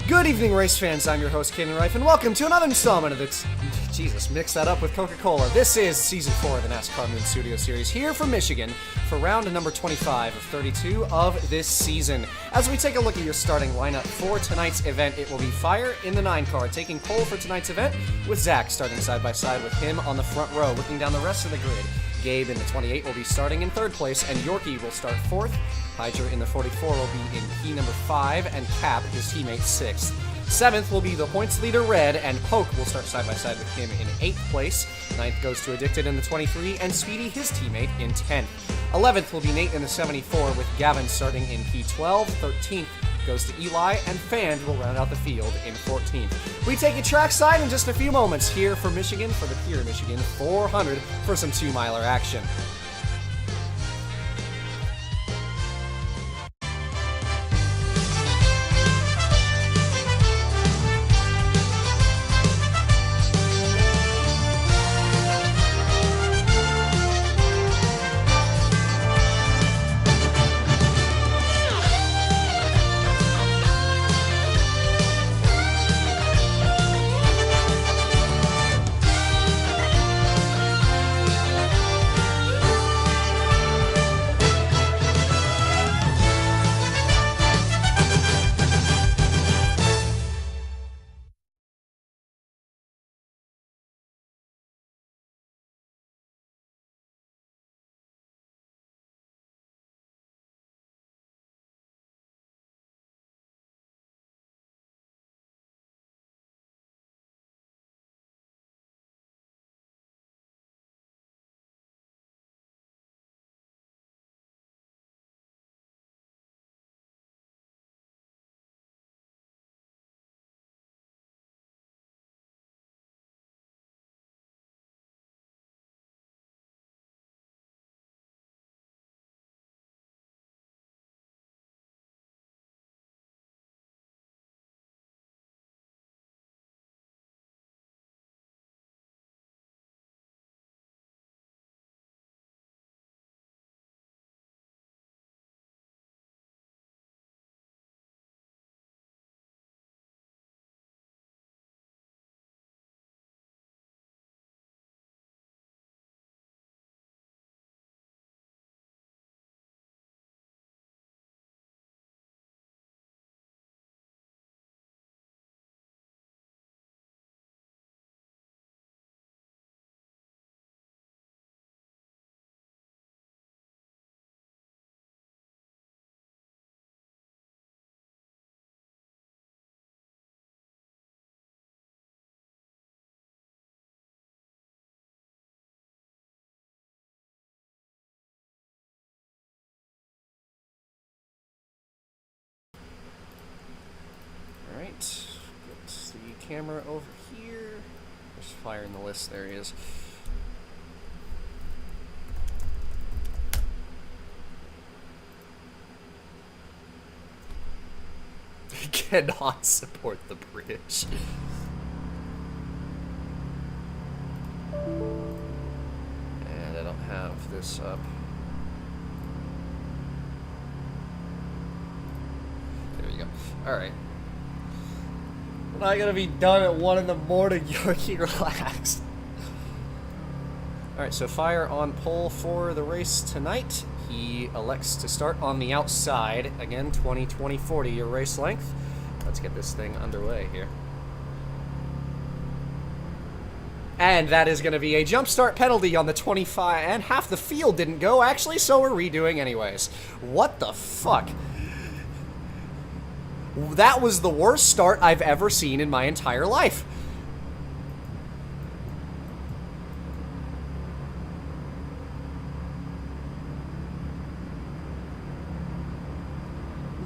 Good evening, race fans. I'm your host, Caden Reif, and welcome to another installment of this. Jesus, mix that up with Coca-Cola. This is Season 4 of the NASCAR Moon Studio Series here from Michigan for round number 25 of 32 of this season. As we take a look at your starting lineup for tonight's event, it will be Fire in the 9 car, taking pole for tonight's event, with Zach starting side by side with him on the front row. Looking down the rest of the grid, Gabe in the 28 will be starting in 3rd place, and Yorkie will start 4th. Hydra in the 44 will be in key number 5, and Cap, his teammate, 6th. 7th will be the points leader, Red, and Poke will start side by side with him in 8th place. 9th goes to Addicted in the 23, and Speedy, his teammate, in 10th. 11th will be Nate in the 74, with Gavin starting in P12. 13th goes to Eli, and Fand will round out the field in 14th. We take you trackside in just a few moments here for Michigan, for the Pure Michigan 400, for some 2-miler action. Alright, get the camera over here. There's Fire in the list, there he is. He cannot support the bridge. And I don't have this up. There you go. Alright. Not gonna be done at 1 in the morning, Yorkie, relax. Alright, so Fire on pole for the race tonight. He elects to start on the outside. Again, 20-20-40 your race length. Let's get this thing underway here. And that is gonna be a jump start penalty on the 25, and half the field didn't go, actually, so we're redoing anyways. What the fuck? That was the worst start I've ever seen in my entire life.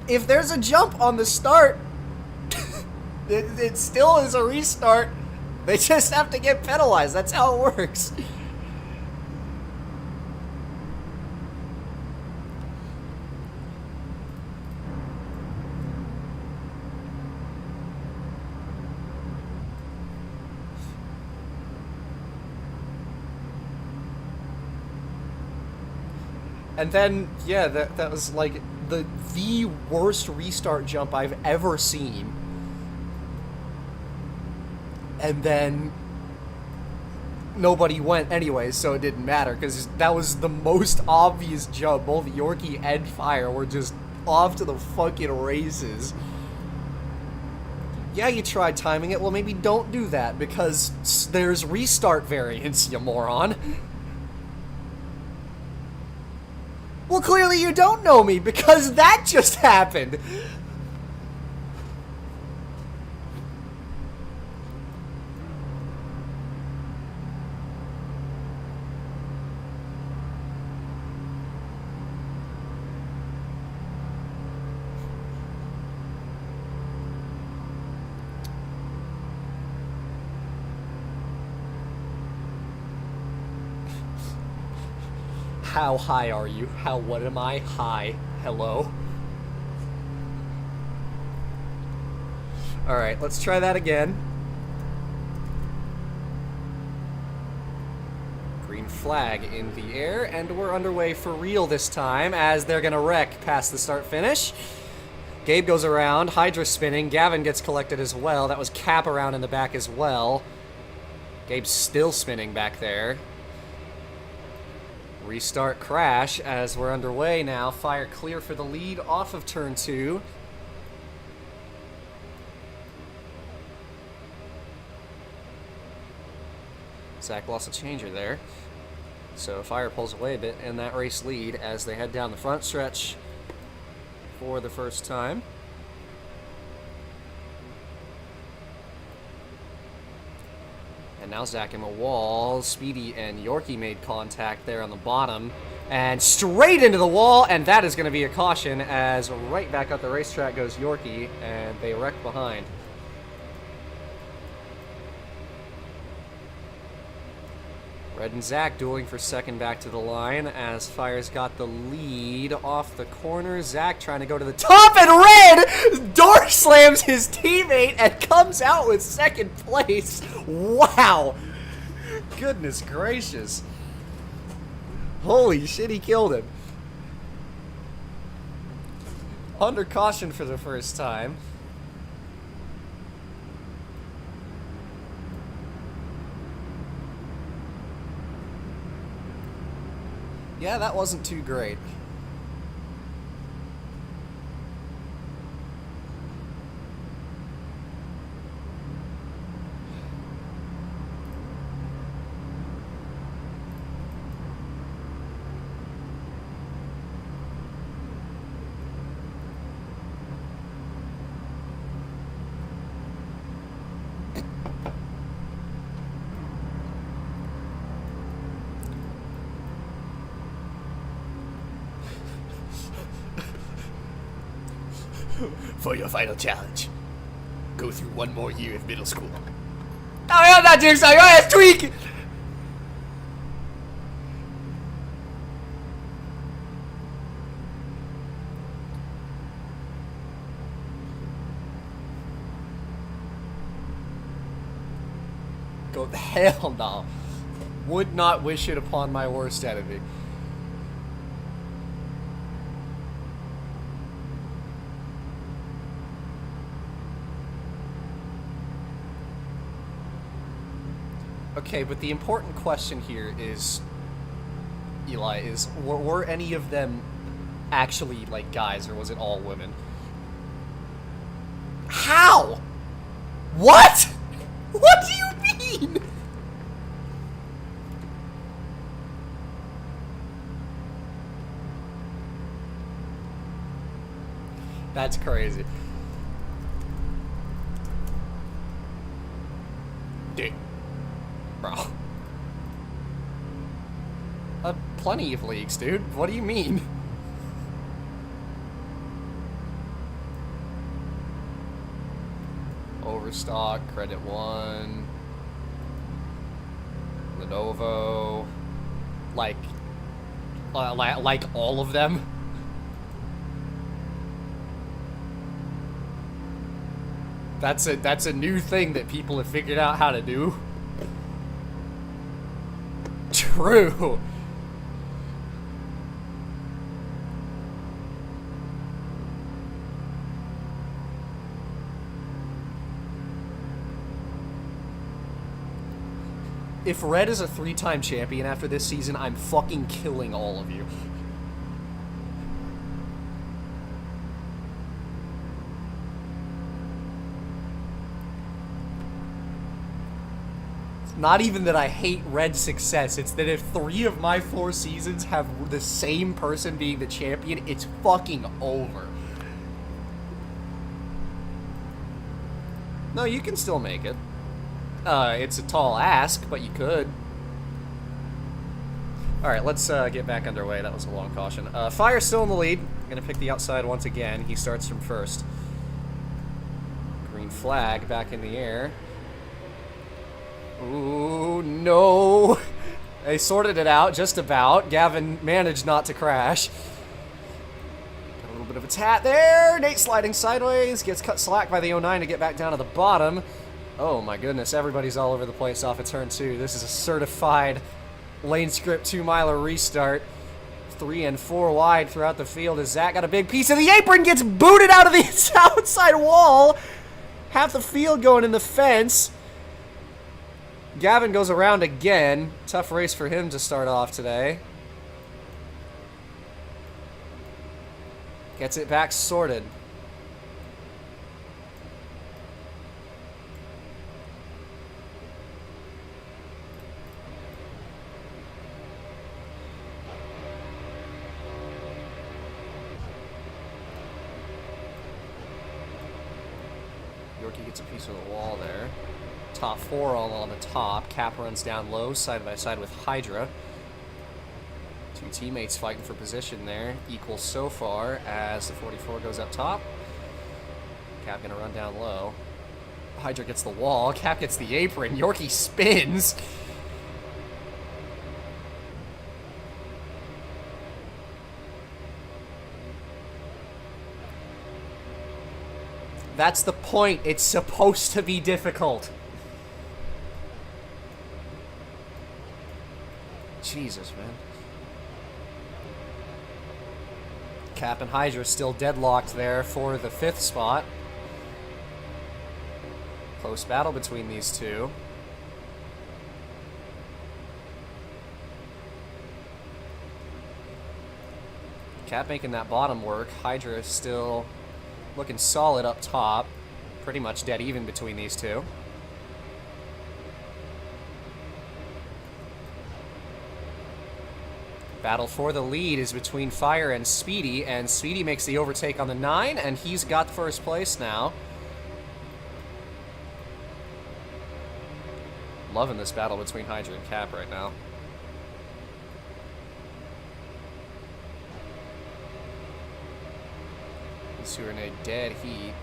If there's a jump on the start, it still is a restart. They just have to get penalized. That's how it works. And then, yeah, that was like the worst restart jump I've ever seen. and then nobody went anyway, so it didn't matter, because that was the most obvious jump. Both Yorkie and Fire were just off to the fucking races. Yeah, you tried timing it. Well, maybe don't do that, because there's restart variance, you moron. Well, clearly you don't know me, because that just happened. How high are you? What am I? Hi. Hello. Alright, let's try that again. Green flag in the air, and we're underway for real this time, as they're gonna wreck past the start-finish. Gabe goes around, Hydra spinning, Gavin gets collected as well. That was Cap around in the back as well. Gabe's still spinning back there. Restart crash as we're underway now. Fire clear for the lead off of turn 2. Zach lost a changer there. So Fire pulls away a bit in that race lead as they head down the front stretch for the first time. And now Zach in the wall. Speedy and Yorkie made contact there on the bottom. And straight into the wall, and that is going to be a caution as right back up the racetrack goes Yorkie, and they wreck behind. Red and Zach dueling for second back to the line as Fire's got the lead off the corner. Zach trying to go to the top, and Red door slams his teammate and comes out with second place. Wow. Goodness gracious. Holy shit, he killed him. Under caution for the first time. Yeah, that wasn't too great. For your final challenge, go through one more year of middle school. Oh, yeah, that Jigsaw, your ass tweak! Go, hell no. Would not wish it upon my worst enemy. Okay, but the important question here is, Eli, is were any of them actually, like, guys, or was it all women? How? What? What do you mean? That's crazy. Dick. Bro. Plenty of leagues, dude. What do you mean? Overstock, Credit One, Lenovo, like all of them. That's a new thing that people have figured out how to do. True. If Red is a 3-time champion after this season, I'm fucking killing all of you. It's not even that I hate Red's success, it's that if 3 of my 4 seasons have the same person being the champion, it's fucking over. No, you can still make it. It's a tall ask, but you could. Alright, let's get back underway. That was a long caution. Fire's still in the lead. Gonna pick the outside once again. He starts from first. Green flag back in the air. Ooh, no. They sorted it out, just about. Gavin managed not to crash. Got a little bit of a tat there. Nate sliding sideways. Gets cut slack by the 09 to get back down to the bottom. Oh my goodness, everybody's all over the place off of turn 2. This is a certified lane script 2-miler restart. 3 and 4 wide throughout the field as Zach got a big piece of the apron, gets booted out of the outside wall. Half the field going in the fence. Gavin goes around again. Tough race for him to start off today. Gets it back sorted. Yorkie gets a piece of the wall there. Top 4 all on the top. Cap runs down low, side by side with Hydra. 2 teammates fighting for position there. Equal so far as the 44 goes up top. Cap gonna run down low. Hydra gets the wall. Cap gets the apron. Yorkie spins. That's the point. It's supposed to be difficult. Jesus, man. Cap and Hydra still deadlocked there for the 5th spot. Close battle between these two. Cap making that bottom work. Hydra is still looking solid up top. Pretty much dead even between these two. Battle for the lead is between Fire and Speedy makes the overtake on the 9, and he's got first place now. Loving this battle between Hydra and Cap right now. These two are in a dead heat.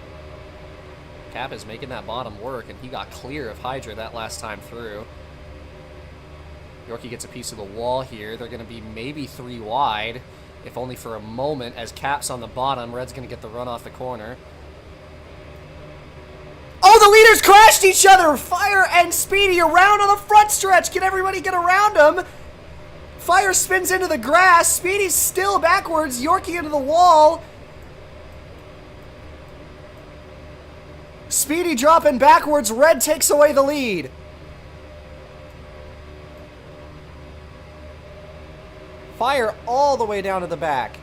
Cap is making that bottom work, and he got clear of Hydra that last time through. Yorkie gets a piece of the wall here. They're going to be maybe 3 wide, if only for a moment, as Cap's on the bottom. Red's going to get the run off the corner. Oh, the leaders crashed each other! Fire and Speedy around on the front stretch. Can everybody get around them? Fire spins into the grass. Speedy's still backwards. Yorkie into the wall. Speedy dropping backwards. Red takes away the lead. Fire all the way down to the back.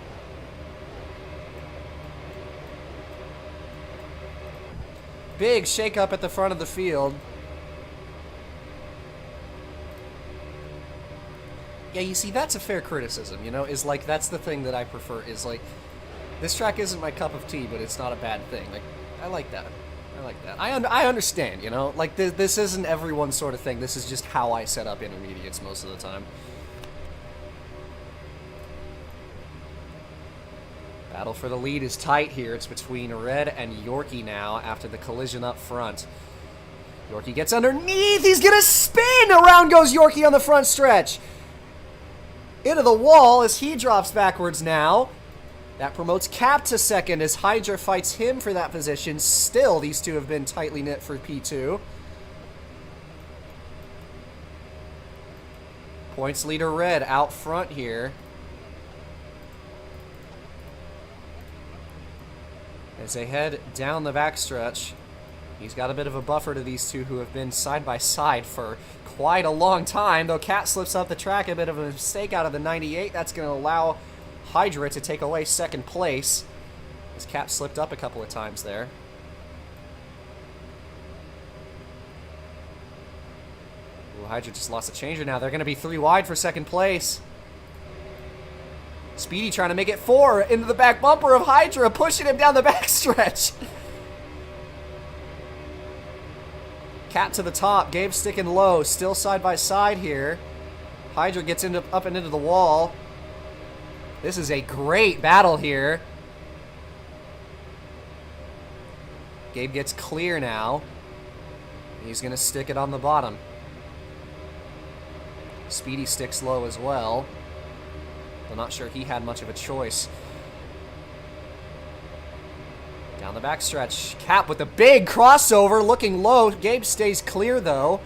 Big shakeup at the front of the field. Yeah, you see, that's a fair criticism, you know? Is like, that's the thing that I prefer, is like, this track isn't my cup of tea, but it's not a bad thing. Like, I like that. I like that. I understand, you know? Like, this isn't everyone's sort of thing. This is just how I set up intermediates most of the time. Battle for the lead is tight here. It's between Red and Yorkie now after the collision up front. Yorkie gets underneath. He's going to spin. Around goes Yorkie on the front stretch. Into the wall as he drops backwards now. That promotes Cap to second as Hydra fights him for that position. Still, these two have been tightly knit for P2. Points leader Red out front here. As they head down the backstretch. He's got a bit of a buffer to these two who have been side by side for quite a long time, though Cat slips off the track, a bit of a mistake out of the 98. That's going to allow Hydra to take away second place, as Cat slipped up a couple of times there. Ooh, Hydra just lost a changer now. They're going to be 3 wide for second place. Speedy trying to make it 4 into the back bumper of Hydra, pushing him down the backstretch. Cat to the top, Gabe sticking low, still side by side here. Hydra gets up and into the wall. This is a great battle here. Gabe gets clear now. He's going to stick it on the bottom. Speedy sticks low as well. I'm not sure he had much of a choice. Down the backstretch. Cap with a big crossover, looking low. Gabe stays clear, though.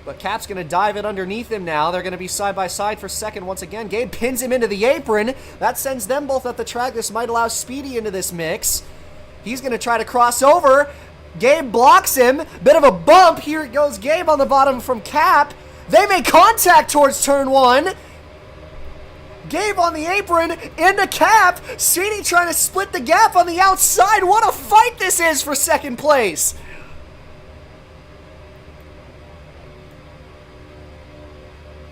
But Cap's going to dive it underneath him now. They're going to be side by side for second once again. Gabe pins him into the apron. That sends them both up the track. This might allow Speedy into this mix. He's going to try to cross over. Gabe blocks him. Bit of a bump. Here goes Gabe on the bottom from Cap. They make contact towards turn 1. Gabe on the apron, into Cap. Speedy trying to split the gap on the outside. What a fight this is for second place.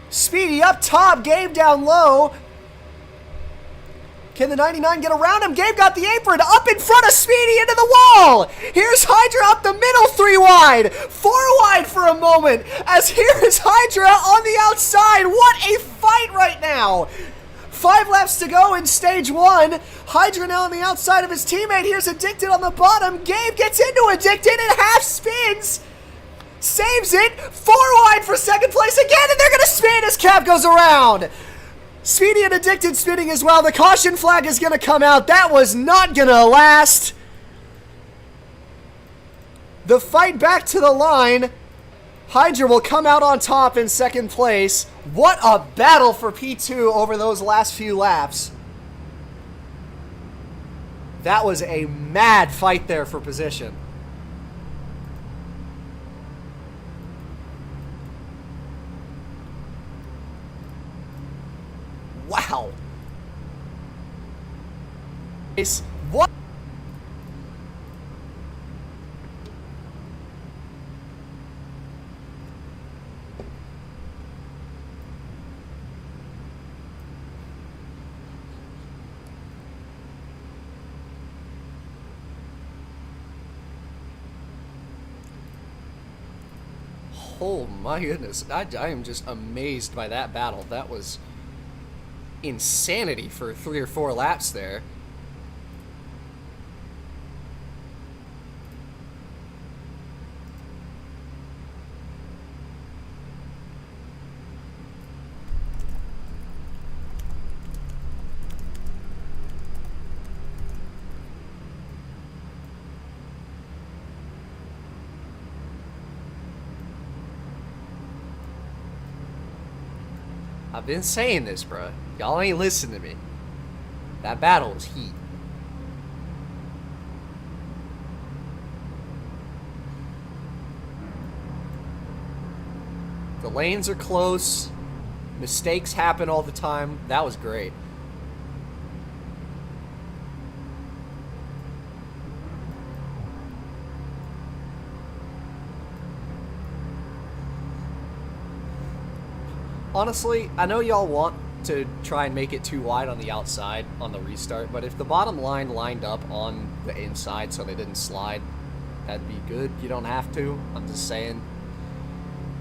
Speedy up top, Gabe down low. Can the 99 get around him? Gabe got the apron up in front of Speedy into the wall. Here's Hydra up the middle, 3 wide. 4 wide for a moment. As here is Hydra on the outside. What a fight right now. 5 laps to go in stage 1. Hydra now on the outside of his teammate. Here's Addicted on the bottom. Gabe gets into Addicted and half spins. Saves it. 4 wide for second place again, and they're going to spin as Cap goes around. Speedy and Addicted spinning as well. The caution flag is going to come out. That was not going to last. The fight back to the line. Hydra will come out on top in second place. What a battle for P2 over those last few laps. That was a mad fight there for position. Wow. What? Oh my goodness. I am just amazed by that battle. That was insanity for 3 or 4 laps there. I've been saying this, bruh. Y'all ain't listening to me. That battle was heat. The lanes are close. Mistakes happen all the time. That was great. Honestly, I know y'all want to try and make it too wide on the outside on the restart, but if the bottom line lined up on the inside so they didn't slide, that'd be good. You don't have to. I'm just saying,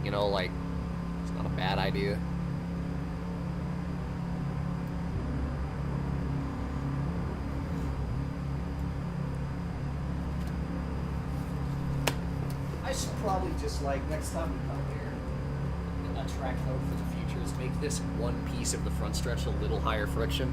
you know, like, it's not a bad idea. I should probably just, like, next time we come here, a track note for the future is make this one piece of the front stretch a little higher friction.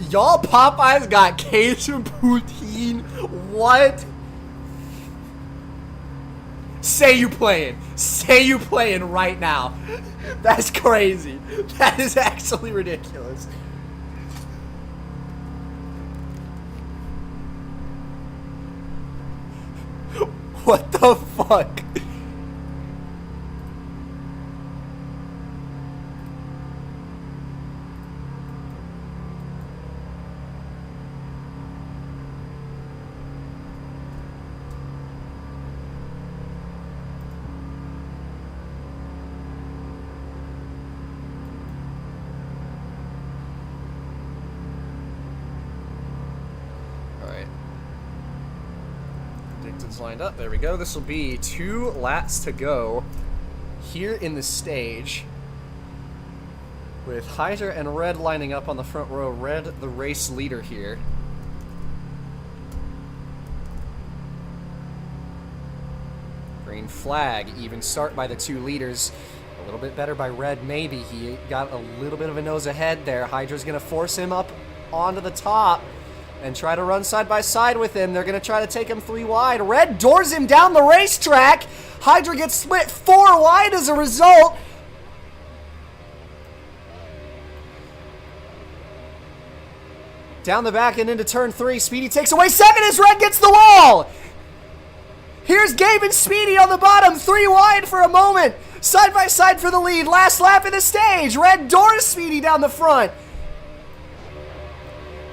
Y'all Popeyes got Cajun poutine? What? Say you playing. Say you playing right now. That's crazy. That is actually ridiculous. What the fuck? Lined up. There we go. This will be 2 laps to go here in the stage with Hydra and Red lining up on the front row. Red, the race leader here. Green flag. Even start by the 2 leaders. A little bit better by Red, maybe. He got a little bit of a nose ahead there. Hydra's going to force him up onto the top and try to run side by side with him. They're going to try to take him 3 wide. Red doors him down the racetrack. Hydra gets split 4 wide as a result. Down the back and into turn 3. Speedy takes away 7 as Red gets the wall. Here's Gabe and Speedy on the bottom. 3 wide for a moment. Side by side for the lead. Last lap of the stage. Red doors Speedy down the front.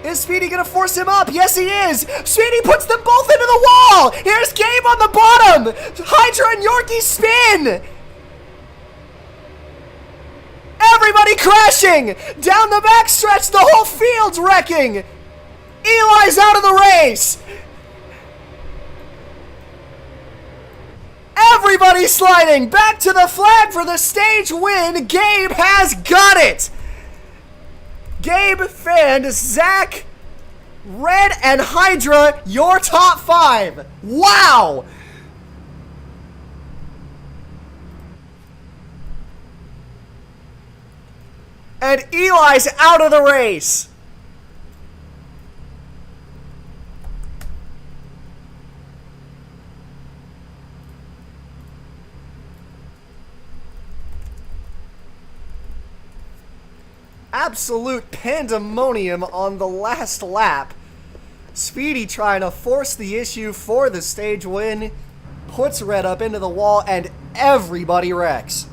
Is Speedy gonna force him up? Yes, he is. Speedy puts them both into the wall. Here's Gabe on the bottom. Hydra and Yorkie spin. Everybody crashing. Down the back stretch, the whole field's wrecking. Eli's out of the race. Everybody sliding. Back to the flag for the stage win. Gabe has got it. Gabe fanned Zach, Red, and Hydra, your top 5. Wow! And Eli's out of the race. Absolute pandemonium on the last lap. Speedy trying to force the issue for the stage win, puts Red up into the wall, and everybody wrecks.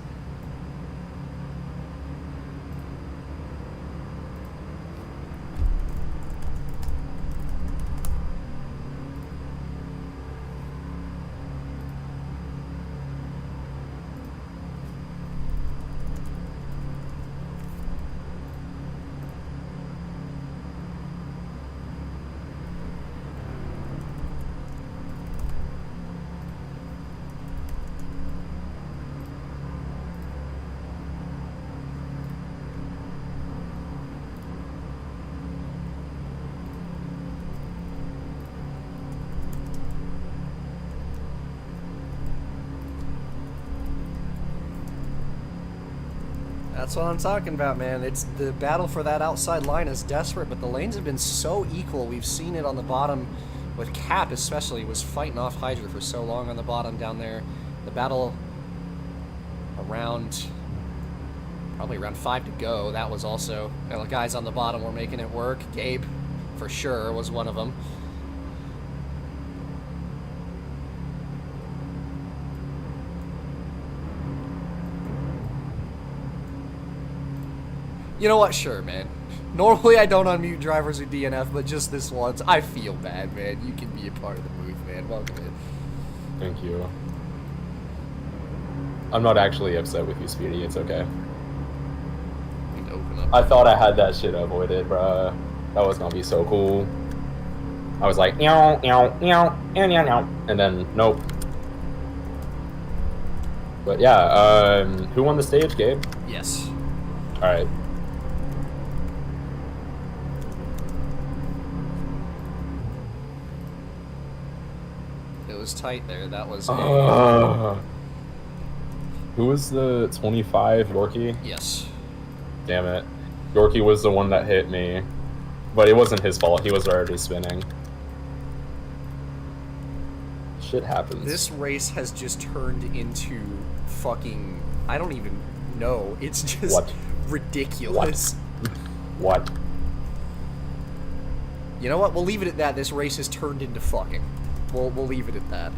That's what I'm talking about, man. It's the battle for that outside line is desperate, but the lanes have been so equal. We've seen it on the bottom with Cap especially, was fighting off Hydra for so long on the bottom down there. The battle around, probably around 5 to go, that was also, the guys on the bottom were making it work. Gabe, for sure, was one of them. You know what? Sure, man. Normally I don't unmute drivers with DNF, but just this once, I feel bad, man. You can be a part of the move, man. Welcome in. Thank you. I'm not actually upset with you, Speedy. It's okay. Open up. I thought I had that shit avoided, bruh. That was gonna be so cool. I was like, meow, meow, meow, meow, meow, meow, and then nope. But yeah, who won the stage, Gabe? Yes. All right. It was tight there. That was. Who was the 25, Yorkie? Yes. Damn it. Yorkie was the one that hit me. But it wasn't his fault. He was already spinning. shit happens. This race has just turned into fucking... I don't even know. It's just What? ridiculous. What? You know what? We'll leave it at that. This race has turned into fucking. We'll leave it at that.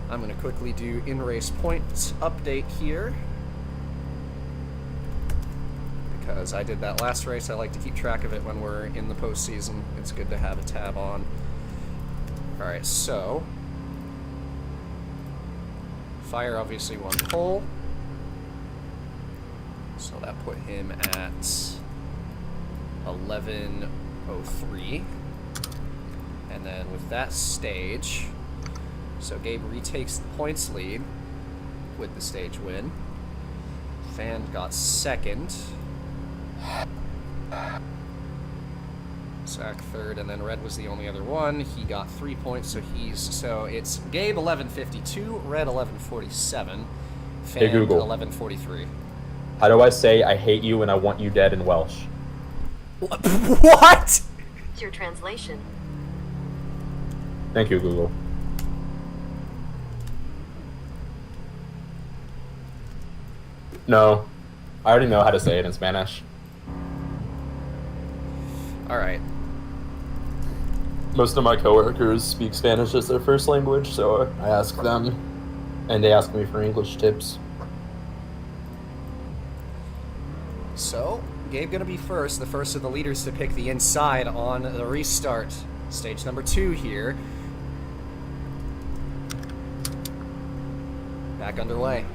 I'm going to quickly do in-race points update here. Because I did that last race. I like to keep track of it when we're in the postseason. It's good to have a tab on. Alright, so... Fire obviously won pole. So that put him at 11:03. And then with that stage... So Gabe retakes the points lead with the stage win. Fan got second. Zach third, and then Red was the only other one. He got 3 points, so it's Gabe 11:52, Red 11:47, Fan Hey, Google. 11:43. How do I say I hate you and I want you dead in Welsh? What? It's your translation. Thank you, Google. No. I already know how to say it in Spanish. Alright. Most of my coworkers speak Spanish as their first language, so I ask them, and they ask me for English tips. So, Gabe gonna be first, the first of the leaders to pick the inside on the restart. Stage number 2 here. Back underway.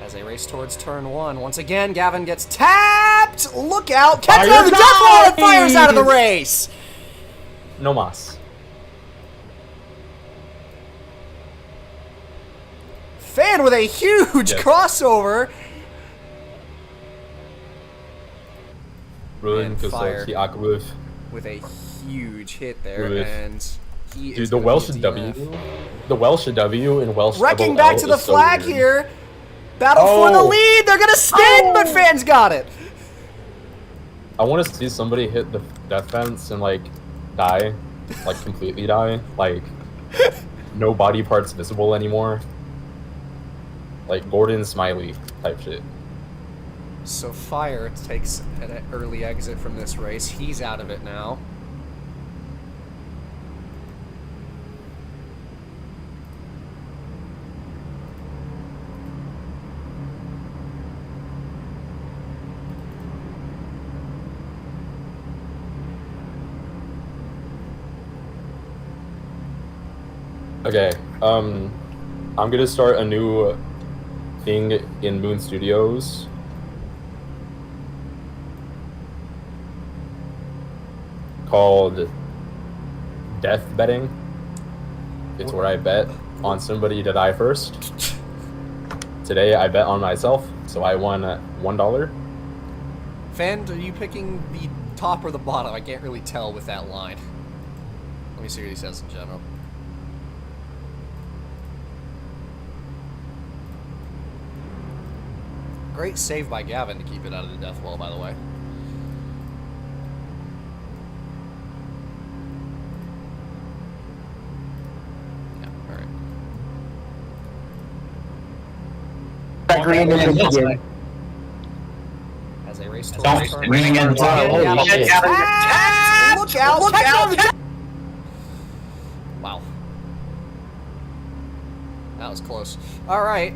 As they race towards turn 1. Once again, Gavin gets tapped! Look out! Catches out of the death wall and fires out of the race! No mas. Fan with a huge Yes. crossover! Ruin And fire. Kosowski Akwif. With a huge hit there, Oof. and he is Dude, the gonna Welsh be a W. DNF. The Welsh W in Welsh. Wrecking double back L to the is so flag weird. here. Battle for the Oh. lead. They're gonna spin, but fans got it. I want to see somebody hit the death fence and like die, like completely die, like no body parts visible anymore, like Gordon Smiley type shit. So Fire takes an early exit from this race. He's out of it now. Okay, I'm gonna start a new thing in Moon Studios. Called death betting. It's where I bet on somebody to die first. Today I bet on myself, so I won $1. Fan, are you picking the top or the bottom? I can't really tell with that line. Let me see what he says in general. Great save by Gavin to keep it out of the death wall, by the way. Yeah, alright. As they race towards turn Ring and Gavin holy gets shit. tapped! Look out! Look out! Wow. That was close. Alright.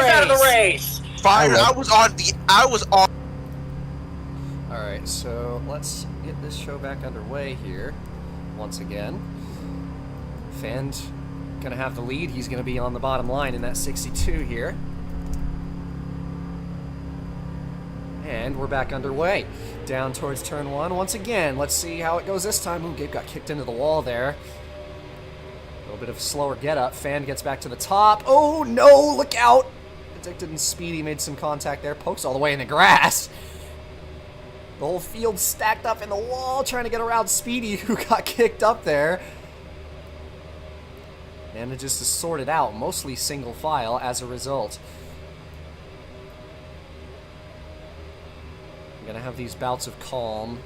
Out of the race. Fire! I was on. Alright, so let's get this show back underway here. Once again. Fan's gonna have the lead. He's gonna be on the bottom line in that 62 here. And we're back underway. Down towards turn 1 once again. Let's see how it goes this time. Ooh, Gabe got kicked into the wall there. little bit of a slower get up. Fan gets back to the top. Oh no, look out! Addicted and Speedy made some contact there. Pokes all the way in the grass. The whole field stacked up in the wall trying to get around Speedy, who got kicked up there. Manages to sort it out, mostly single file as a result. I'm gonna have these bouts of calm.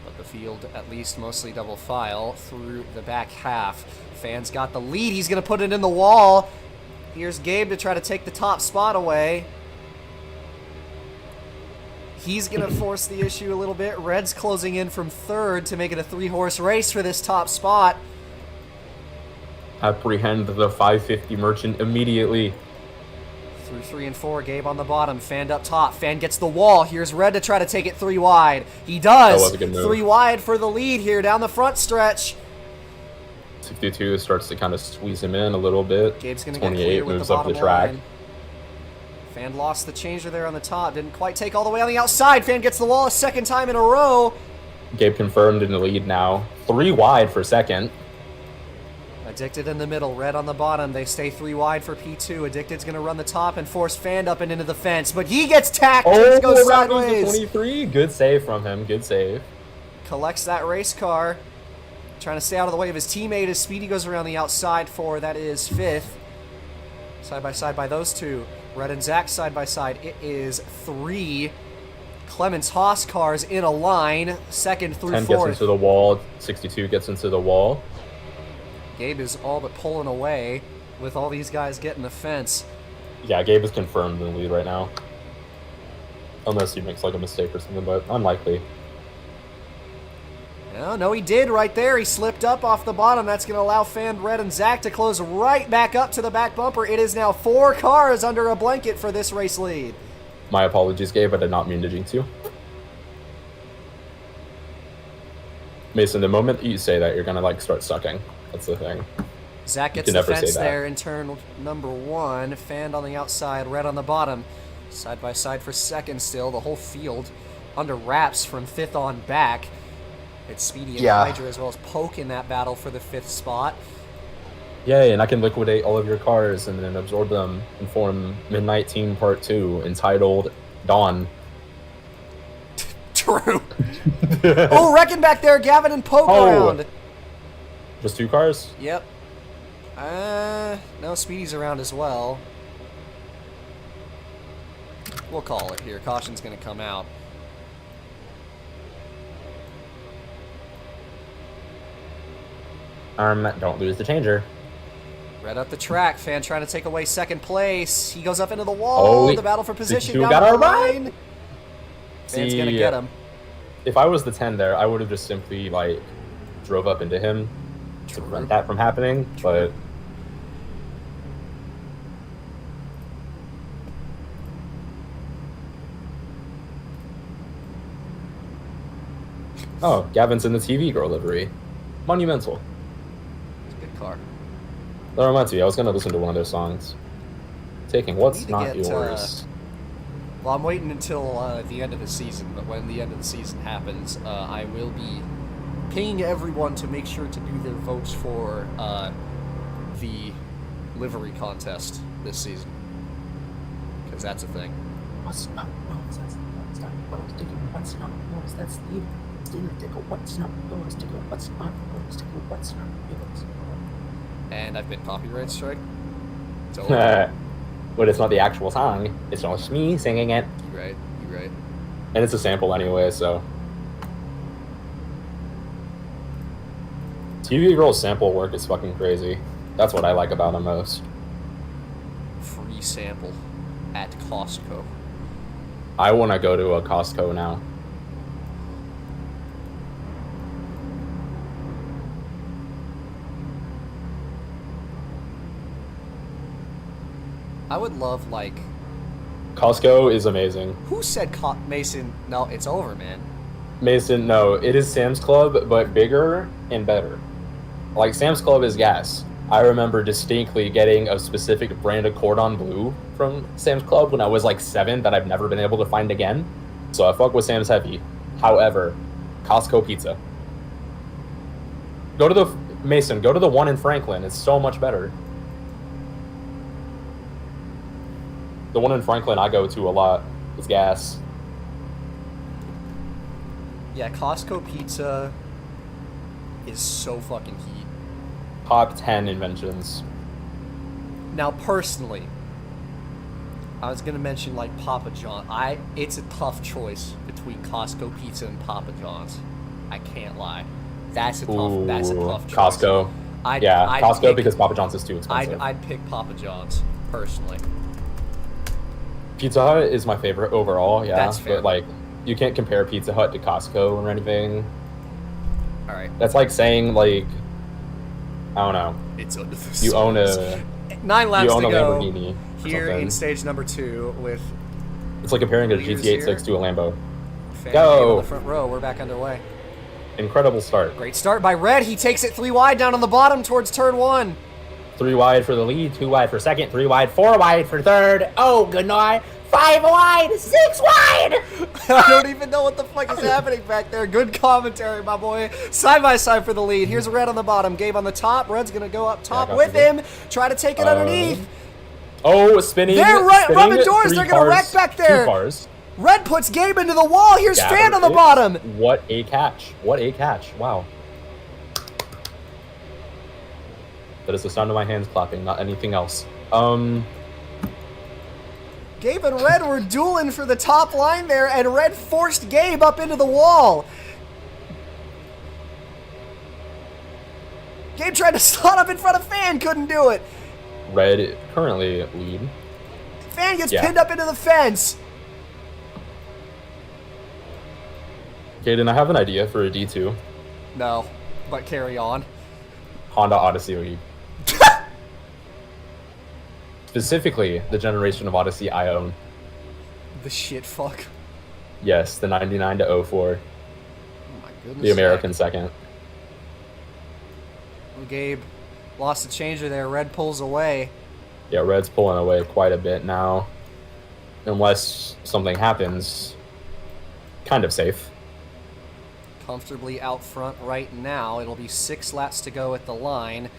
But the field, at least mostly double file through the back half. Fan's got the lead. He's gonna put it in the wall. Here's Gabe to try to take the top spot away. He's going to force the issue a little bit. Red's closing in from third to make it a 3-horse race for this top spot. Apprehend the 550 merchant immediately. Through 3 and 4, Gabe on the bottom. Fan up top. Fan gets the wall. Here's Red to try to take it 3 wide. He does. That was a good move. 3 wide for the lead here down the front stretch. 62 starts to kind of squeeze him in a little bit. Gabe's going to get clear with moves the up bottom the track. line. Fan lost the changer there on the top. Didn't quite take all the way on the outside. Fan gets the wall a second time in a row. Gabe confirmed in the lead now. 3 wide for second. Addicted in the middle. Red on the bottom. They stay 3 wide for P2. Addicted's going to run the top and force Fan up and into the fence. But he gets tacked. Oh, Goes around goes sideways. to 23. Good save from him. Good save. Collects that race car. Trying to stay out of the way of his teammate as Speedy goes around the outside for, that is 5th. Side by side by those two. Red and Zach side by side. It is 3. Clemens Haas cars in a line. 2nd through 10 4th. gets into the wall. 62 gets into the wall. Gabe is all but pulling away with all these guys getting the fence. Yeah, Gabe is confirmed in the lead right now. Unless he makes like a mistake or something, but unlikely. No, he did right there. He slipped up off the bottom. That's going to allow Fan, Red, and Zach to close right back up to the back bumper. It is now 4 cars under a blanket for this race lead. My apologies, Gabe. I did not mean to jinx you. Mason, the moment that you say that, you're going to like start sucking. That's the thing. Zach gets the fence there in turn number 1. Fan on the outside, Red on the bottom. Side by side for second still. The whole field under wraps from 5th on back. It's Speedy and Hydra as well as Poke in that battle for the 5th spot. Yay, and I can liquidate all of your cars and then absorb them and form Midnight Team Part 2 entitled Dawn. True. Oh, wrecking back there, Gavin and Poke around. Just 2 cars? Yep. No, Speedy's around as well. We'll call it here. Caution's going to come out. Don't lose the changer. Red up the track. Fan trying to take away 2nd place. He goes up into the wall. The battle for position down the line. Fan's going to get him. If I was the 10 there, I would have just simply, like, drove up into him to prevent that from happening, but... Oh, Gavin's in the TV girl livery. Monumental. Car. That reminds me, I was going to listen to one of their songs. Taking What's Not Yours. Well, I'm waiting until the end of the season, but when the end of the season happens, I will be paying everyone to make sure to do their votes for the livery contest this season. Because that's a thing. What's not yours? That's not yours. What's not yours? That's the what's not yours? What's not yours? What's not yours? And I've been copyright strike. It's over. But it's not the actual song. It's just me singing it. You're right. And it's a sample anyway, so. TV Girl's sample work is fucking crazy. That's what I like about them most. Free sample at Costco. I want to go to a Costco now. I would love, like... Costco is amazing. Who said Mason? No, it's over, man. Mason, no. It is Sam's Club, but bigger and better. Like, Sam's Club is gas. I remember distinctly getting a specific brand of cordon bleu from Sam's Club when I was like 7 that I've never been able to find again. So I fuck with Sam's heavy. However, Costco pizza. Go to the Mason. Go to the one in Franklin. It's so much better. The one in Franklin I go to a lot is gas. Yeah, Costco pizza is so fucking heat. Top 10 inventions. Now, personally, I was gonna mention like Papa John. It's a tough choice between Costco pizza and Papa John's. I can't lie. That's a tough choice. Costco. I'd Costco pick, because Papa John's is too expensive. I'd pick Papa John's personally. Pizza Hut is my favorite overall. Yeah, That's fair. But like, you can't compare Pizza Hut to Costco or anything. All right. That's like saying like, I don't know. It's under the You own surface. a 9 laps you own to a go Lamborghini. or here something. in stage number 2 with It's like comparing a leaders GT86 here. to a Lambo. Fan Go. on the front row. We're back underway. Incredible start. Great start by Red. He takes it 3 wide down on the bottom towards turn 1. 3 wide for the lead, 2 wide for second, 3 wide, 4 wide for third. Oh, good night. 5 wide, 6 wide. I don't even know what the fuck is happening back there. Good commentary, my boy. Side by side for the lead. Here's Red on the bottom. Gabe on the top. Red's going to go up top with him. Try to take it underneath. Oh, spinning. They're spinning, rubbing doors. 3 They're going to wreck cars, back 2 there. cars. Red puts Gabe into the wall. Here's Gather Fan on the it. bottom. What a catch. What a catch. Wow. That is the sound of my hands clapping, not anything else. Gabe and Red were dueling for the top line there, and Red forced Gabe up into the wall. Gabe tried to slot up in front of Fan, couldn't do it. Red currently lead. Fan gets Yeah. pinned up into the fence. Caden, I have an idea for a D2. No, but carry on. Honda Odyssey League. Specifically, the generation of Odyssey I own. The shit fuck. Yes, the 99 to 04. Oh my goodness. The American second. Gabe lost the changer there. Red pulls away. Yeah, Red's pulling away quite a bit now. Unless something happens, kind of safe. Comfortably out front right now. It'll be 6 laps to go at the line.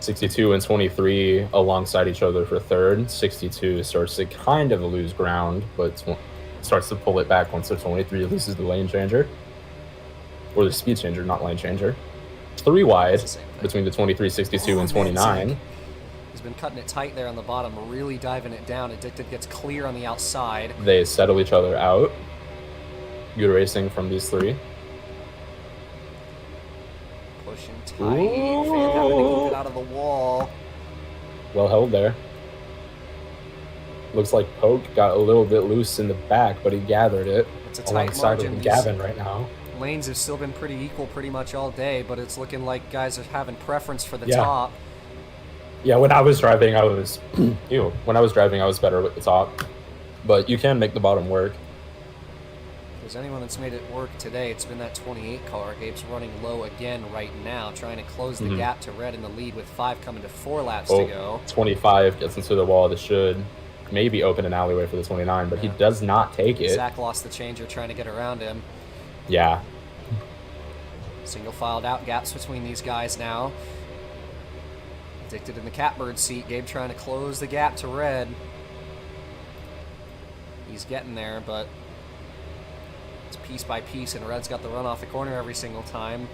62 and 23 alongside each other for third. 62 starts to kind of lose ground, but starts to pull it back once the 23 loses the lane changer. Or the speed changer, not lane changer. 3 wide between the 23, 62, and 29. He's been cutting it tight there on the bottom, really diving it down. Addicted gets clear on the outside. They settle each other out. Good racing from these 3. Pushing tight. Fan having to keep it out of the wall. Well held there. Looks like Poke got a little bit loose in the back, but he gathered it It's a tight alongside margin. with Gavin right now. Lanes have still been pretty equal pretty much all day, but it's looking like guys are having preference for the Yeah. top. Yeah, when I was driving, I was when I was driving, I was better with the top. But you can make the bottom work. If there's anyone that's made it work today, it's been that 28 car. Gabe's running low again right now, trying to close the gap to Red in the lead with 5 coming to 4 laps to go. 25 gets into the wall. That should maybe open an alleyway for the 29, but he does not take it. Zach lost the changer trying to get around him. Yeah. Single filed out gaps between these guys now. Addicted in the catbird seat. Gabe trying to close the gap to Red. He's getting there, but it's piece by piece, and Red's got the run off the corner every single time.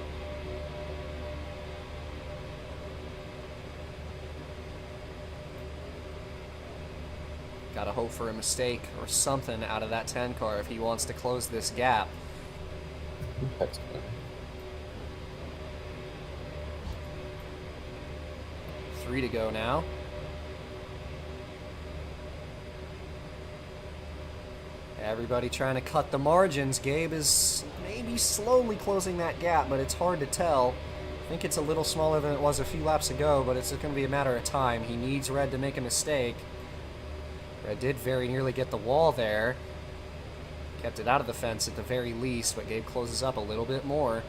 Gotta hope for a mistake or something out of that 10 car if he wants to close this gap. That's good. 3 to go now. Everybody trying to cut the margins. Gabe is maybe slowly closing that gap, but it's hard to tell. I think it's a little smaller than it was a few laps ago, but it's going to be a matter of time. He needs Red to make a mistake. Red did very nearly get the wall there. Kept it out of the fence at the very least, but Gabe closes up a little bit more.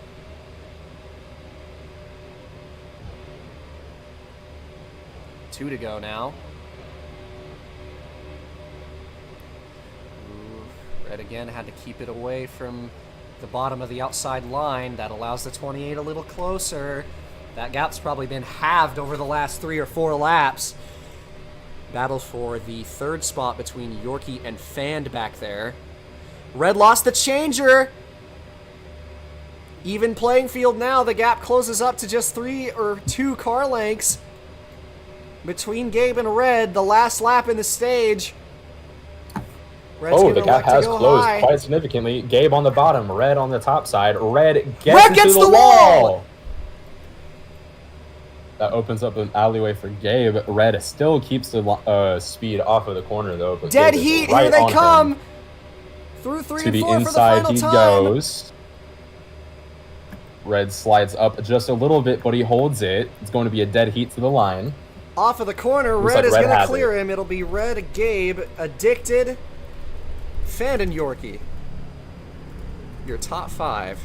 Two to go now. Red again had to keep it away from the bottom of the outside line. That allows the 28 a little closer. That gap's probably been halved over the last 3 or 4 laps. Battle for the third spot between Yorkie and Fand back there. Red lost the changer. Even playing field now. The gap closes up to just 3 or 2 car lengths between Gabe and Red. The last lap in the stage. Red's the gap has closed high. quite significantly. Gabe on the bottom, Red on the top side. Red gets into gets the the wall! That opens up an alleyway for Gabe. Red still keeps the speed off of the corner, though. But Dead Gabe is heat, right here they on come! him. Through 3 To and the 4 for the inside final he time. goes. Red slides up just a little bit, but he holds it. It's going to be a dead heat to the line. Off of the corner, Looks Red like is Red going to has clear it. him. It'll be Red, Gabe, Addicted, Fand, and Yorkie. Your top 5.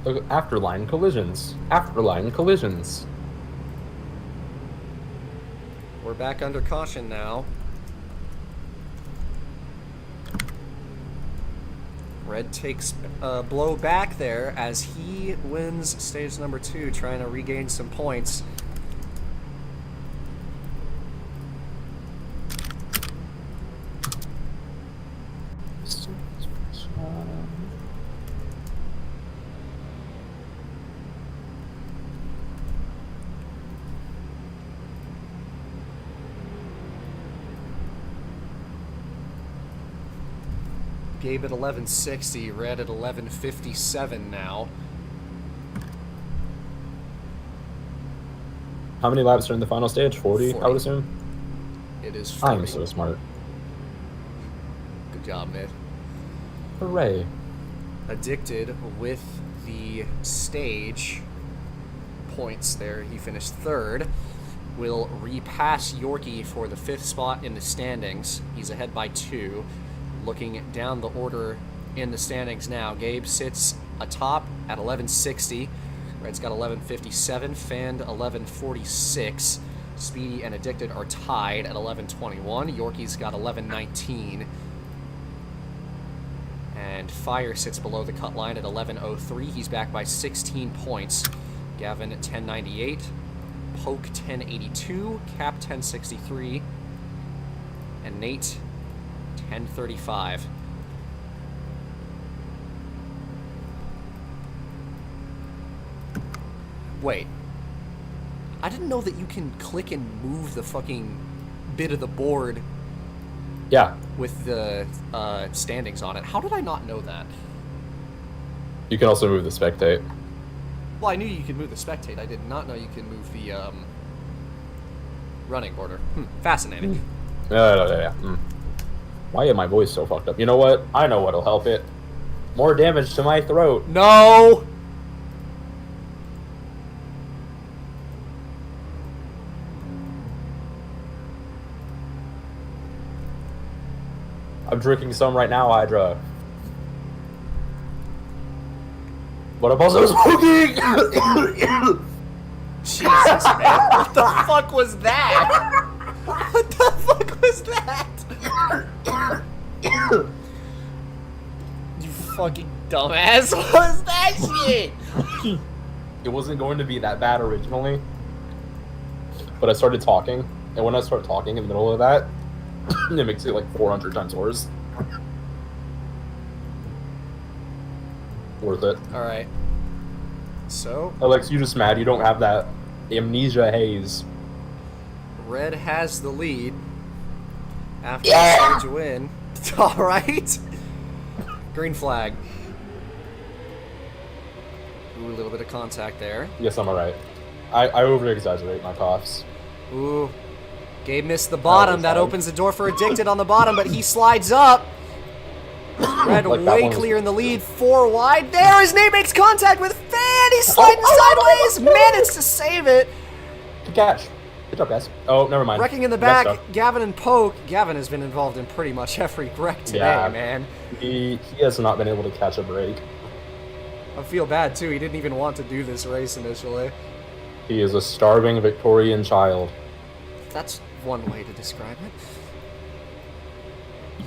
Afterline collisions. Afterline collisions. We're back under caution now. Red takes a blow back there as he wins stage number 2, trying to regain some points. Gabe at 1160, Red at 1157 now. How many laps are in the final stage? 40, 40. I would assume? It is 40. I'm so smart. Good job, Mid. Hooray. Addicted with the stage points there. He finished 3rd. Will repass Yorkie for the 5th spot in the standings. He's ahead by 2. Looking down the order in the standings now, Gabe sits atop at 1160. Red's got 1157. Fand 1146. Speedy and Addicted are tied at 1121. Yorkie's got 1119. And Fire sits below the cut line at 1103. He's back by 16 points. Gavin at 1098. Poke 1082. Cap 1063. And Nate 1035. Wait. I didn't know that you can click and move the fucking bit of the board Yeah. with the standings on it. How did I not know that? You can also move the spectate. Well, I knew you could move the spectate. I did not know you could move the running order. Fascinating. Yeah. Why is my voice so fucked up? You know what? I know what'll help it. More damage to my throat. No! I'm drinking some right now, Hydra. But I'm also smoking! Jesus, man. What the fuck was that? What the fuck was that? You fucking dumbass. What was that shit? It wasn't going to be that bad originally. But I started talking, and when I start talking in the middle of that, it makes it like 400 times worse. Worth it. Alright. So, Alex, you just mad you don't have that amnesia haze. Red has the lead after the stage win. Alright. Green flag. Ooh, a little bit of contact there. Yes, I'm alright. I over-exaggerate my coughs. Ooh. Gabe missed the bottom. was That bad. opens the door for Addicted on the bottom, but he slides up. Red Like that way one was- clear in the lead. 4 wide. There, his name makes contact with Fan. He's sliding sideways. Managed to save it. Good catch. Good job, guys. Oh, never mind. Wrecking in the You got back, stuck. Gavin and Poke. Gavin has been involved in pretty much every wreck today, Yeah. man. He has not been able to catch a break. I feel bad, too. He didn't even want to do this race initially. He is a starving Victorian child. That's one way to describe it.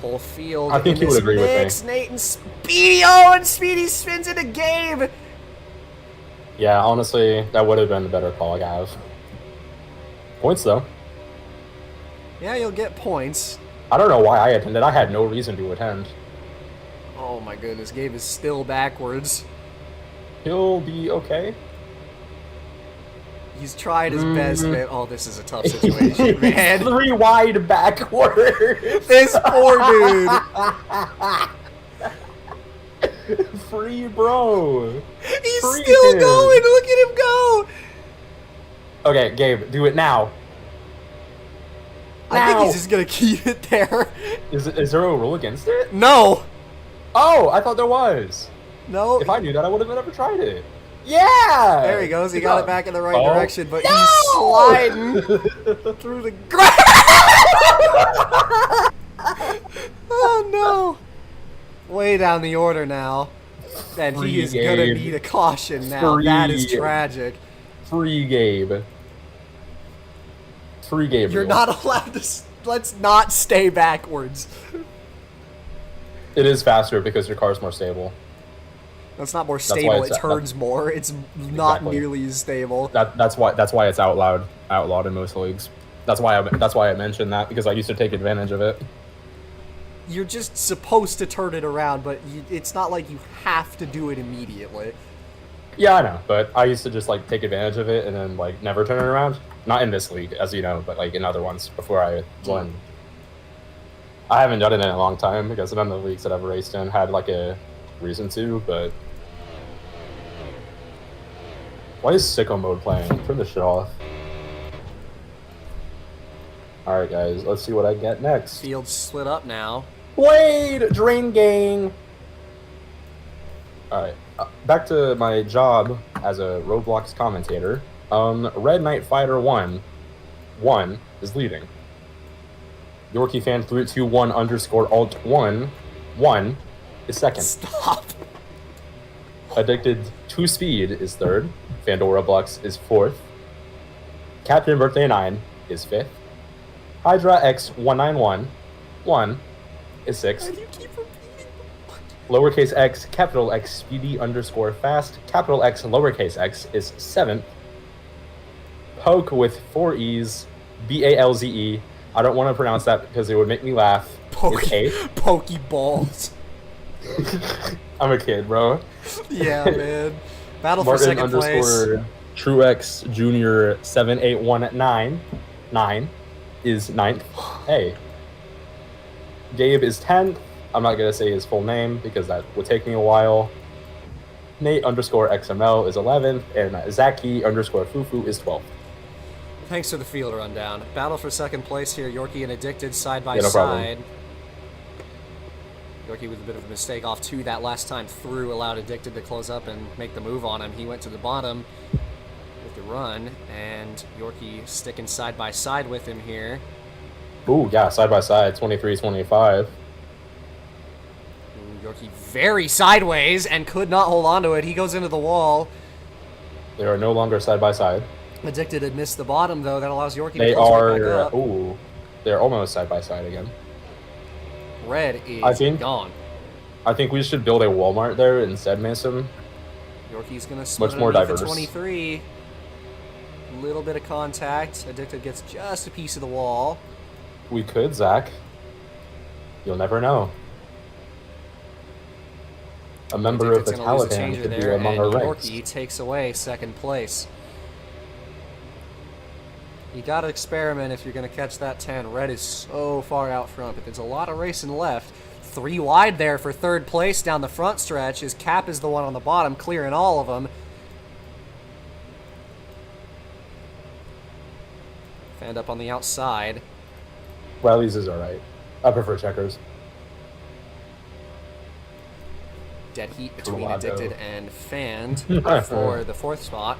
Whole field. I think in you would this agree with me. mix. Nate and Speedy. Oh, and Speedy spins into Gabe. Yeah, honestly, that would have been the better call, Gav. Points, though. Yeah, you'll get points. I don't know why I attended. I had no reason to attend. Oh my goodness, Gabe is still backwards. He'll be okay. He's tried his best, man. Oh, this is a tough situation, man. 3 wide backwards. This poor dude. Free, bro. He's Free still him. going. Look at him go. Okay, Gabe, do it now. I think Now. he's just gonna keep it there. Is there a rule against it? No. Oh, I thought there was. No. If I knew that, I would have never tried it. Yeah! There he goes. He Good got job. it back in the right Oh. direction, but No! he's sliding through the grass. Oh no! Way down the order now, and he is gonna Gabe. need a caution now. That is Free. tragic. Free Gabe. Free Gabe. You're not allowed to. Let's not stay backwards. It is faster because your car's more stable. That's not more why stable. it's- It turns more. It's not Exactly. nearly as stable. That's why it's outlawed in most leagues. That's why I mentioned that, because I used to take advantage of it. You're just supposed to turn it around, but it's not like you have to do it immediately. Yeah, I know, but I used to just like take advantage of it and then like never turn it around. Not in this league, as you know, but like in other ones before I joined. I haven't done it in a long time because none of the leagues that I've raced in had like a reason to, but why is sicko mode playing? Turn this shit off. Alright guys, let's see what I get next. Field's split up now. Blade! Drain gang! Alright, back to my job as a Roblox commentator. Red Knight Fighter 1 is leading. Yorkie fan 321 underscore alt 1 is second. Stop. Addicted to Speed is third. Fandora Blux is fourth. Captain Birthday 9 is fifth. Hydra X 1911 is sixth. You keep repeating. Lowercase x, capital X, speedy underscore fast, capital X, lowercase x is seventh. Poke with 4 E's, BALZE. I don't want to pronounce that because it would make me laugh. Is eighth. Pokeballs. I'm a kid, bro. Yeah, man. Battle for Martin second place. underscore Truex Junior 78199 is ninth. Hey. Gabe is 10th. I'm not gonna say his full name because that would take me a while. Nate underscore XML is 11th, and Zaki underscore Fufu is 12th. Thanks for the field rundown. Battle for second place here. Yorkie and Addicted side by Yeah, no problem. side. Yorkie with a bit of a mistake off two that last time through, allowed Addicted to close up and make the move on him. He went to the bottom with the run, and Yorkie sticking side by side with him here. Ooh, yeah, side by side, 23-25. Yorkie very sideways and could not hold on to it. He goes into the wall. They are no longer side by side. Addicted had missed the bottom, though. That allows Yorkie They to close it back are, up. ooh, they're almost side by side again. Red is I think- gone. I think we should build a Walmart there instead, Mason. Yorkie's going to split Much more underneath diverse. at 23. Little bit of contact. Addicted gets just a piece of the wall. We could, Zach. You'll never know. A member of the Addicted's gonna lose a Taliban changer could be there, among and our ranks. Yorkie takes away second place. You gotta experiment if you're gonna catch that 10. Red is so far out front, but there's a lot of racing left. 3 wide there for third place down the front stretch. His Cap is the one on the bottom, clearing all of them. Fanned up on the outside. Riley's is alright. I prefer checkers. Dead heat between Tornado. Addicted and Fanned for the 4th spot.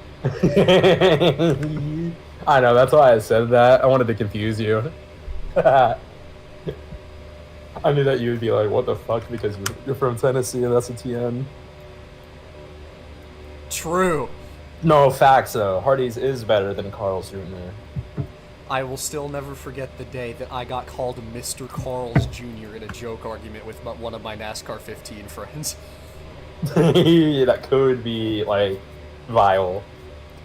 I know, that's why I said that. I wanted to confuse you. I knew that you would be like, what the fuck, because you're from Tennessee and that's a TN. True. No, facts though. Hardee's is better than Carl's Jr. I will still never forget the day that I got called Mr. Carl's Jr. in a joke argument with one of my NASCAR 15 friends. That could be, like, vile.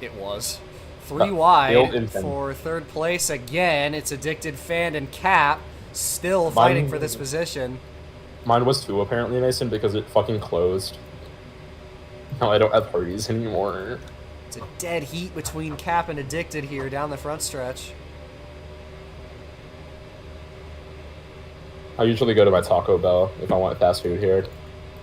It was. 3 wide infant. for third place again. It's Addicted Fan and Cap still fighting for this position. Mine was 2, apparently, Mason, because it fucking closed. No, I don't have parties anymore. It's a dead heat between Cap and Addicted here down the front stretch. I usually go to my Taco Bell if I want fast food here.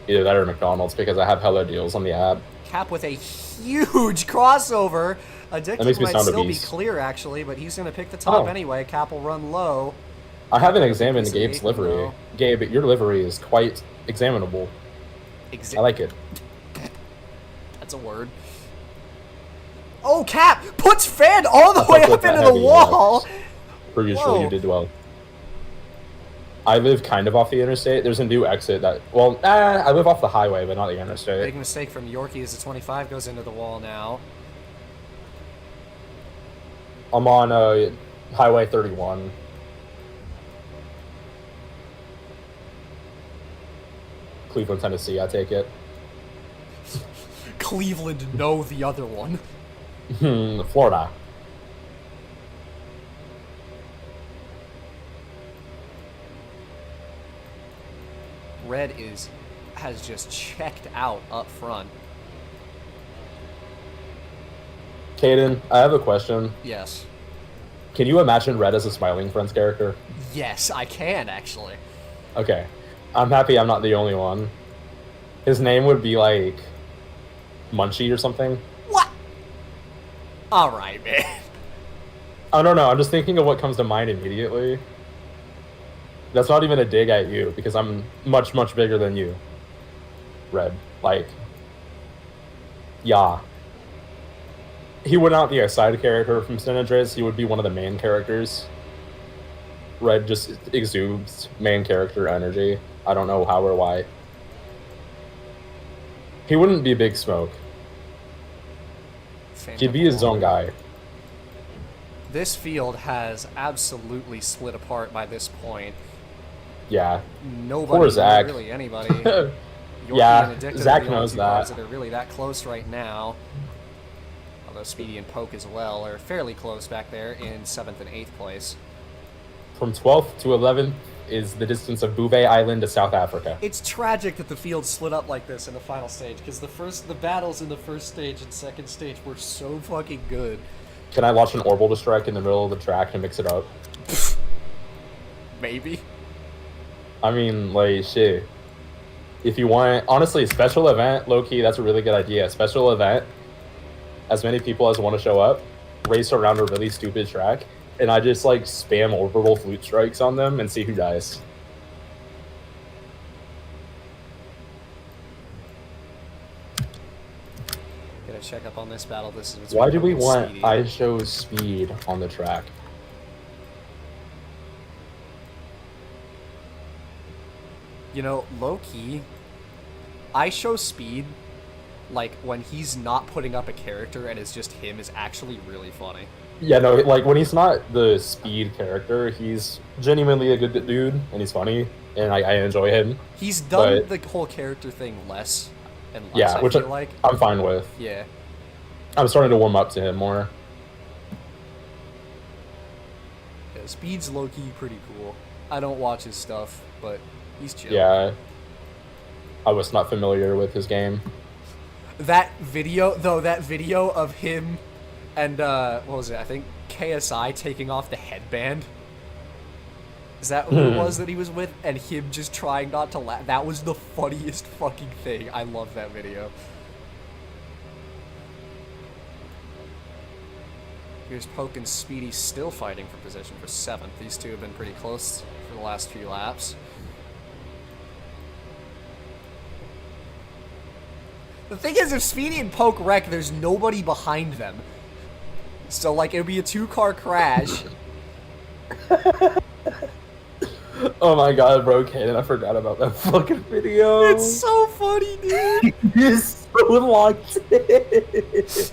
Either that or McDonald's because I have hella deals on the app. Cap with a huge crossover. Addicted makes me might sound still be obese. clear, actually, but he's going to pick the top Oh. anyway. Cap will run low. I haven't examined He's Gabe's eight, livery. no. Gabe, your livery is quite examinable. I like it. That's a word. Oh, Cap puts Fan all the I way fuck up with into that the heavy, wall. Per usual, Whoa. you did well. I live kind of off the interstate. There's a new exit that... Well, I live off the highway, but not the interstate. Big mistake from Yorkie as the 25 goes into the wall now. I'm on Highway 31. Cleveland, Tennessee, I take it. Cleveland, no, the other one. Florida. Red has just checked out up front. Caden, I have a question. Yes. Can you imagine Red as a Smiling Friends character? Yes, I can, actually. Okay. I'm happy I'm not the only one. His name would be like Munchie or something. What? Alright, man. I don't know, I'm just thinking of what comes to mind immediately. That's not even a dig at you, because I'm much, much bigger than you. Red. Like, yeah. He would not be a side character from San Andreas, he would be one of the main characters. Red just exudes main character energy. I don't know how or why. He wouldn't be Big Smoke. He'd be his own guy. This field has absolutely split apart by this point. Yeah. Nobody, Poor Zach. really anybody. Yeah, Yorkie and Addicted Zach are the only knows two cars that. that are really that close right now. Although Speedy and Poke as well are fairly close back there in 7th and 8th place. From 12th to 11th is the distance of Bouvet Island to South Africa. It's tragic that the field split up like this in the final stage, because the battles in the first stage and second stage were so fucking good. Can I watch an orbital strike in the middle of the track and mix it up? Maybe. I mean, like, shit. If you want, honestly, special event, low-key, that's a really good idea. Special event, as many people as want to show up, race around a really stupid track, and I just, like, spam orbital flute strikes on them and see who dies. Gonna check up on this battle. This is Why do we between want Speedy. I show speed on the track? You know, low-key, I show Speed, like, when he's not putting up a character and it's just him, is actually really funny. Yeah, no, like, when he's not the speed character, he's genuinely a good dude, and he's funny, and I enjoy him. He's done But- the whole character thing less and less, Yeah, I which feel like. I'm fine with. Yeah. I'm starting to warm up to him more. Yeah, Speed's low-key pretty cool. I don't watch his stuff, but he's chill. Yeah. I was not familiar with his game. That video of him and, what was it? I think KSI taking off the headband. Is that who it was that he was with? And him just trying not to laugh. That was the funniest fucking thing. I love that video. Here's Poke and Speedy still fighting for position for 7th. These two have been pretty close for the last few laps. The thing is, if Speedy and Poke wreck, there's nobody behind them. So, like, it would be a 2-car crash. Oh my god, bro, Kaden, I forgot about that fucking video. It's so funny, dude. It's so locked in. It's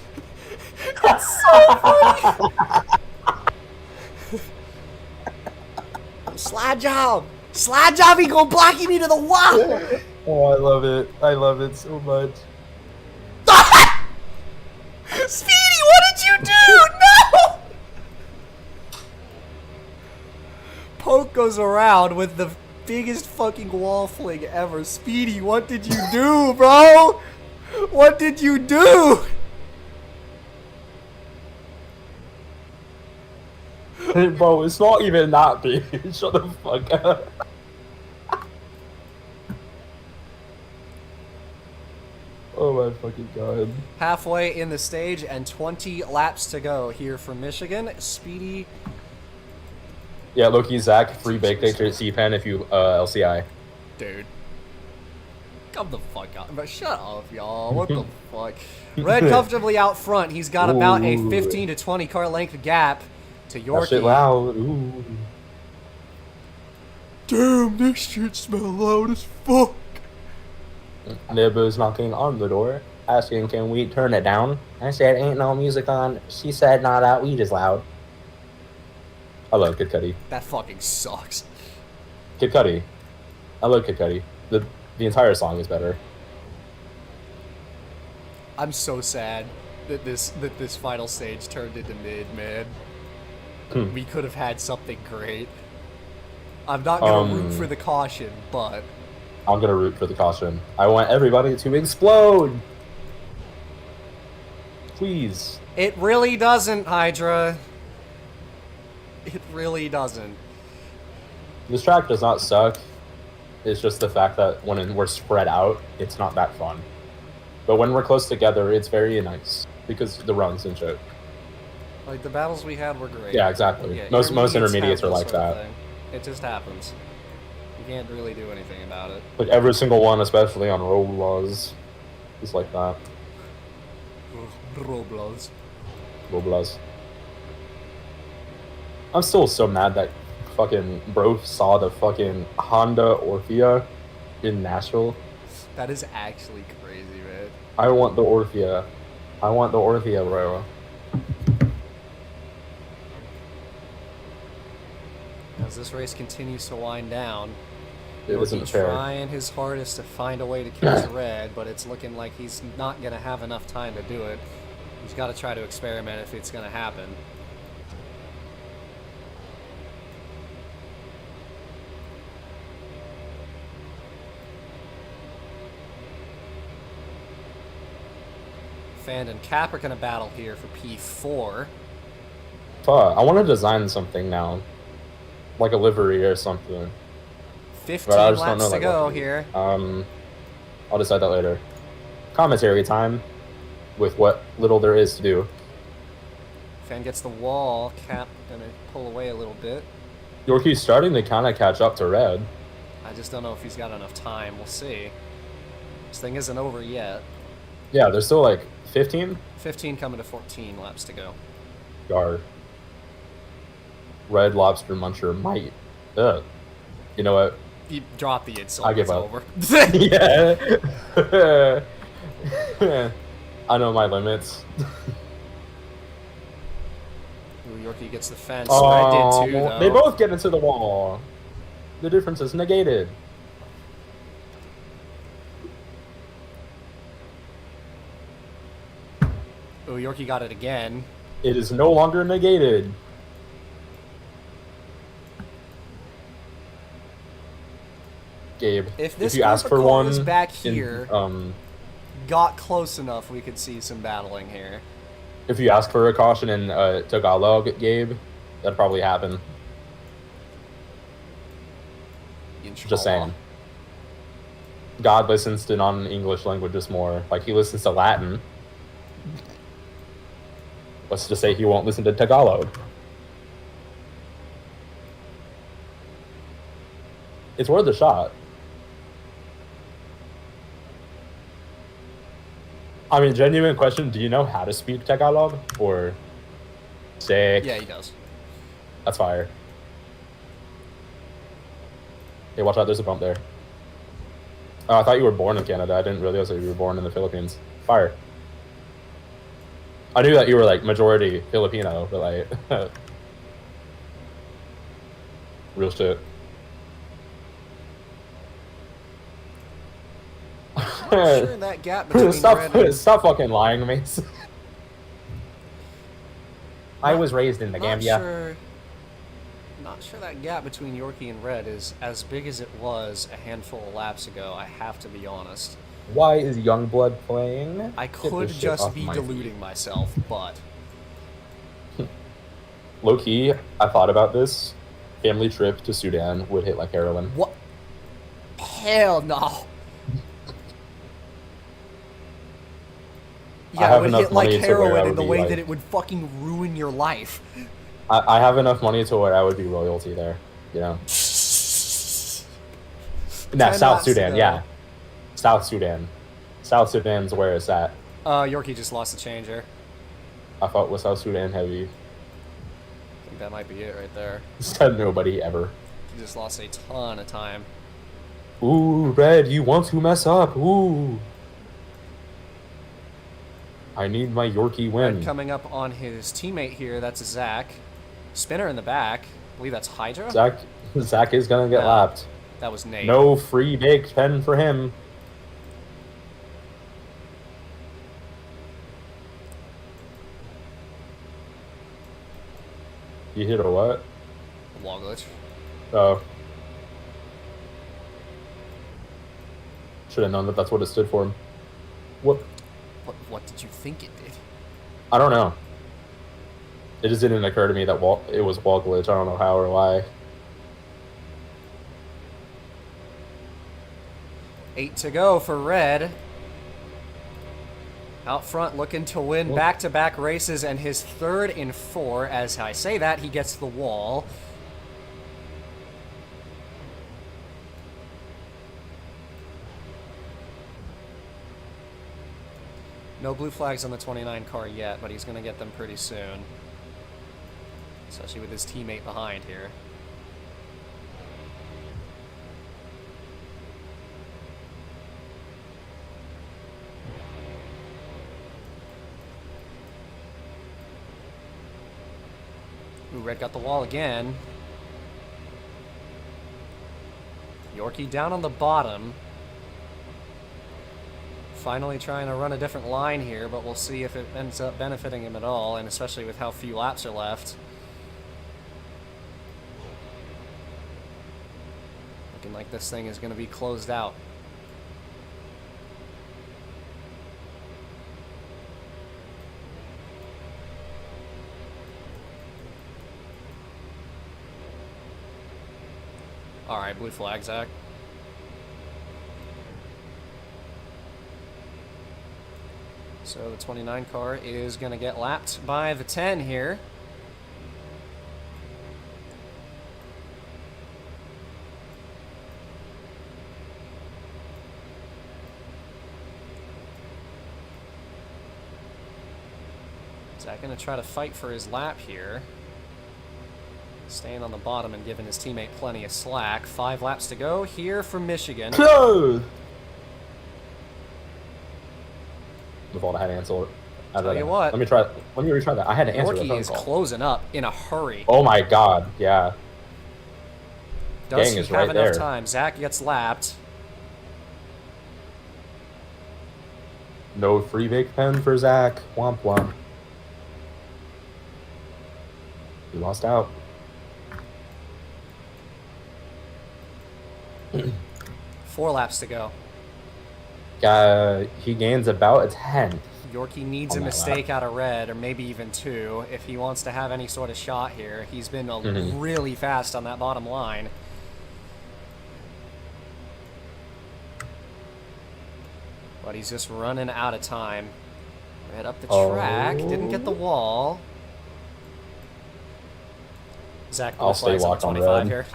so funny. Slide job! Slide job, he gonna block me to the wall! Oh, I love it. I love it so much. Speedy, what did you do? No! Poke goes around with the biggest fucking wall fling ever. Speedy, what did you do, bro? What did you do? Hey, bro, it's not even that big. Shut the fuck up. Oh my fucking god. Halfway in the stage and 20 laps to go here from Michigan. Speedy. Yeah, Loki, Zach, free bake day to C-Pen if you LCI. Dude. Come the fuck out. But shut up, y'all. What the fuck? Red comfortably out front. He's got about a 15 to 20 car length gap to That Yorkie. shit loud. Ooh. Damn, this shit smell loud as fuck. Neighbor's knocking on the door, asking can we turn it down. I said ain't no music on. She said nah, that weed is loud. I love Kid Cudi. That fucking sucks. Kid Cudi. I love Kid Cudi. The entire song is better. I'm so sad that this final stage turned into mid, man. We could have had something great. I'm not gonna root for the caution, but I'm gonna root for the caution. I want everybody to explode. Please. it really doesn't, Hydra. It really doesn't. This track does not suck. It's just the fact that when we're spread out, it's not that fun. But when we're close together, it's very nice because the runs and shit. Like the battles we had were great. Yeah, exactly. Yeah, Most intermediates have are this like sort of that. thing. It just happens. You can't really do anything about it. Like every single one, especially on Roblox, is like that. Roblox. Roblox. I'm still so mad that fucking bro saw the fucking Honda Orthea in Nashville. That is actually crazy, man. I want the Orthea. I want the Orthea, bro. As this race continues to wind down, It isn't Yorkie fair. trying his hardest to find a way to catch red, but it's looking like he's not going to have enough time to do it. He's got to try to experiment if it's going to happen. Fand and Cap are going to battle here for P4. Fuck, I want to design something now. Like a livery or something. 15 But I just don't laps know, to like, go what to do. here. I'll decide that later. Commentary time with what little there is to do. Fan gets the wall. Cap going to pull away a little bit. Yorkie's starting to kind of catch up to Red. I just don't know if he's got enough time. We'll see. This thing isn't over yet. Yeah, there's still like 15? 15 coming to 14 laps to go. Yard. Red Lobster Muncher might. Ugh. You know what? You drop the insult. I give it's up. over. Yeah. I know my limits. Ooh, Yorkie gets the fence. Oh, I did too, though. they both get into the wall. The difference is negated. Ooh, Yorkie got it again. It is no longer negated. Gabe, If this you ask for protocol one, was back in- here, got close enough, we could see some battling here. if you ask for a caution in Tagalog, Gabe, that'd probably happen. Just saying. God listens to non-English languages more. Like, he listens to Latin. What's to say he won't listen to Tagalog? It's worth a shot. I mean, genuine question, do you know how to speak Tagalog? Or... Sick. Yeah, he does. That's fire. Hey, watch out, there's a bump there. Oh, I thought you were born in Canada. I didn't realize that you were born in the Philippines. Fire. I knew that you were, like, majority Filipino, but, like... real shit. Sure, that gap between red and... Stop fucking lying to me. I was raised in the Not Gambia. sure. Not sure that gap between Yorkie and red is as big as it was a handful of laps ago. I have to be honest. Why is Youngblood playing? I Get could this shit just off be my deluding myself, but Low key, I thought about this. Family trip to Sudan would hit like heroin. what? Hell no. I Yeah, have it would enough hit like money to where I heroin in would the be way like- that it would fucking ruin your life. I have enough money to where I would be royalty there, you know? Nah, 10 South laps Sudan, ago. yeah. South Sudan. South Sudan's where it's at. Yorkie just lost the changer. I thought was South Sudan heavy. I think that might be it right there. Said nobody ever. He just lost a ton of time. Ooh, Red, you want to mess up. Ooh. I need my Yorkie win. Red coming up on his teammate here, that's Zach. Spinner in the back. I believe that's Hydra? Zach is gonna get No. lapped. That was Nate. No free baked pen for him. You hit a what? Wall glitch. Oh. Should have known that that's what it stood for. What? What did you think it did? I don't know. It just didn't occur to me that it was wall glitch. I don't know how or why. 8 to go for red. Out front looking to win back-to-back races and his third in 4. As I say that, he gets the wall. No blue flags on the 29 car yet, but he's going to get them pretty soon. Especially with his teammate behind here. Ooh, red got the wall again. Yorkie down on the bottom. Finally trying to run a different line here, but we'll see if it ends up benefiting him at all, and especially with how few laps are left. Looking like this thing is going to be closed out. Alright, blue flag, Zach. So the 29 car is going to get lapped by the 10 here. Zach going to try to fight for his lap here. Staying on the bottom and giving his teammate plenty of slack. 5 laps to go here from Michigan. Close! Default, I had to answer it. Tell you what. Let me retry that. I had to answer the Yorkie phone is call. closing up in a hurry. Oh my god, yeah. Does Gang he is have right enough there. time? Zach gets lapped. No free bake pen for Zach. Womp womp. He lost out. 4 laps to go. He gains about a 10. Yorkie needs a On that mistake out of red, or maybe even 2, if he wants to have any sort of shot here. He's been really fast on that bottom line. But he's just running out of time. Red up the track, didn't get the wall. Zach I'll stay flags on the locked on 25 red. here.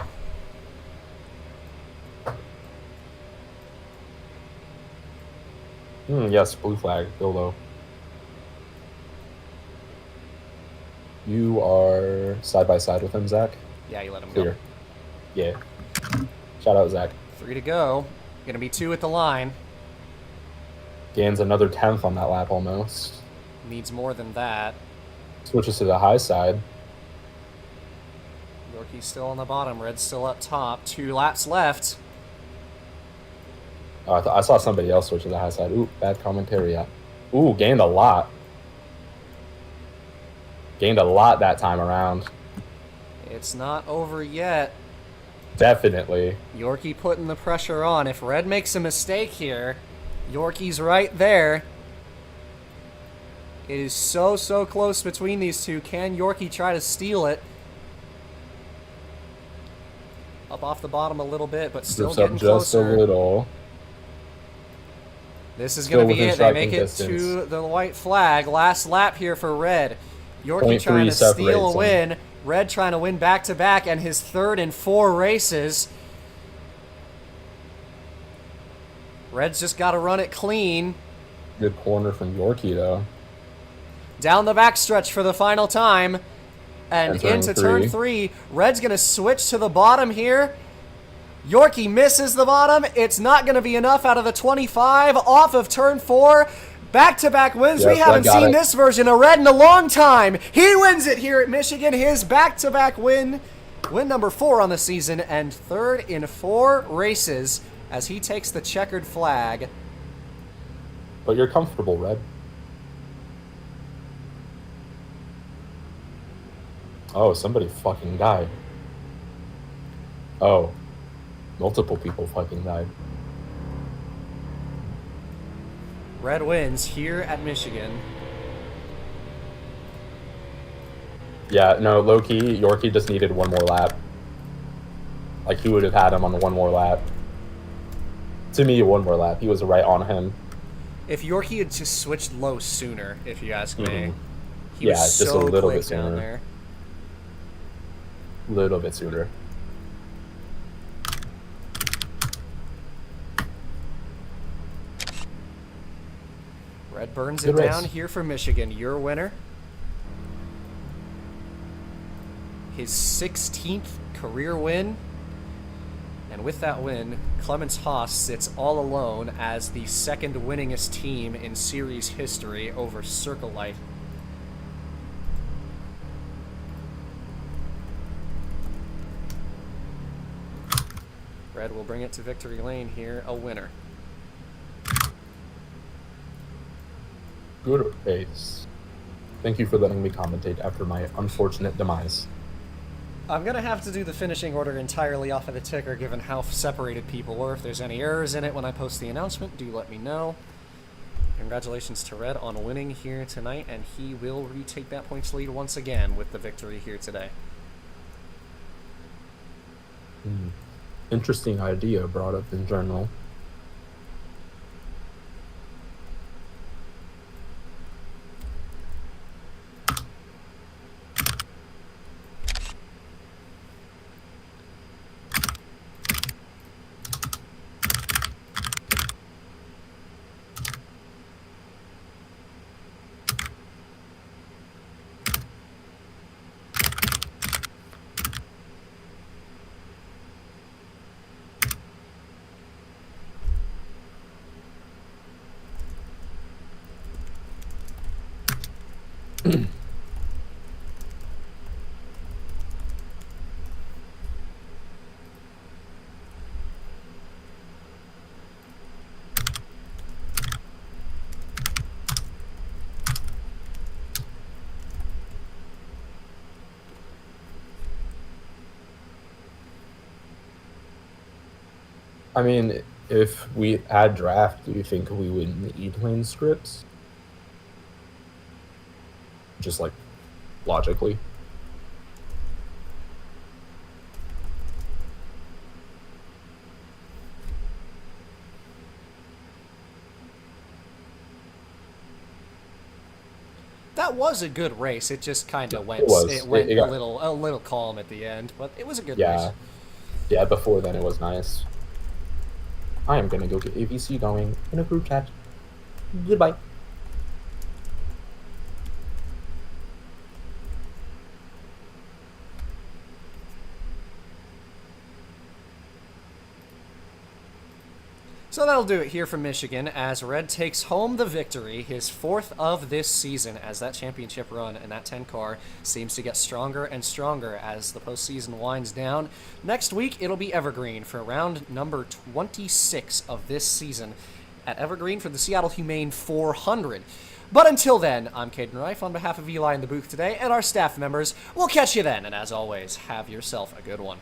Yes, blue flag, go low. You are side by side with him, Zach. Yeah, you let him Clear. go. Yeah. Shout out, Zach. 3 to go. Gonna be 2 at the line. Gains another 10th on that lap almost. Needs more than that. Switches to the high side. Yorkie's still on the bottom. Red's still up top. 2 laps left. Oh, I saw somebody else switch to the high side. Ooh, bad commentary. Yeah. Ooh, gained a lot. Gained a lot that time around. It's not over yet. Definitely. Yorkie putting the pressure on. If Red makes a mistake here, Yorkie's right there. It is so close between these two. Can Yorkie try to steal it? Up off the bottom a little bit, but still Groups getting up just closer. a little. This is going to be within it. They make striking it distance. to the white flag. Last lap here for Red. Yorkie 0.3 trying to steal a separates win. Red trying to win back-to-back and his third in 4 races. Red's just got to run it clean. Good corner from Yorkie, though. Down the backstretch for the final time. And into turn 3. Red's going to switch to the bottom here. Yorkie misses the bottom. It's not going to be enough out of the 25. Off of turn 4. Back-to-back wins. Yes, we haven't I got seen it. this version of Red in a long time. He wins it here at Michigan. His back-to-back win. Win number 4 on the season and third in 4 races as he takes the checkered flag. But you're comfortable, Red. Oh, somebody fucking died. Oh. Multiple people fucking died. Red wins here at Michigan. Yeah, no, low-key, Yorkie just needed one more lap. Like, he would have had him on the one more lap. To me, one more lap. He was right on him. If Yorkie had just switched low sooner, if you ask me. Mhm. He Yeah, was just so a little quick bit down sooner. there. Little bit sooner. Red burns Good it race. down here for Michigan. Your winner. His 16th career win. And with that win, Clements Haas sits all alone as the second winningest team in series history over Circle Light. Red will bring it to victory lane here, a winner. Good race. Thank you for letting me commentate after my unfortunate demise. I'm going to have to do the finishing order entirely off of the ticker given how separated people were. If there's any errors in it when I post the announcement, do let me know. Congratulations to Red on winning here tonight, and he will retake that points lead once again with the victory here today. Interesting idea brought up in general. I mean, if we had draft, do you think we would need lane scripts? Just like logically. That was a good race. It just kind of went. was. It went It got- a little calm at the end, but it was a good Yeah. race. Yeah, before then it was nice. I am gonna go get AVC going in a group chat. Goodbye. So that'll do it here from Michigan as Red takes home the victory, his 4th of this season, as that championship run and that 10 car seems to get stronger and stronger as the postseason winds down. Next week, it'll be Evergreen for round number 26 of this season at Evergreen for the Seattle Humane 400. But until then, I'm Caden Reif on behalf of Eli in the booth today and our staff members. We'll catch you then, and as always, have yourself a good one.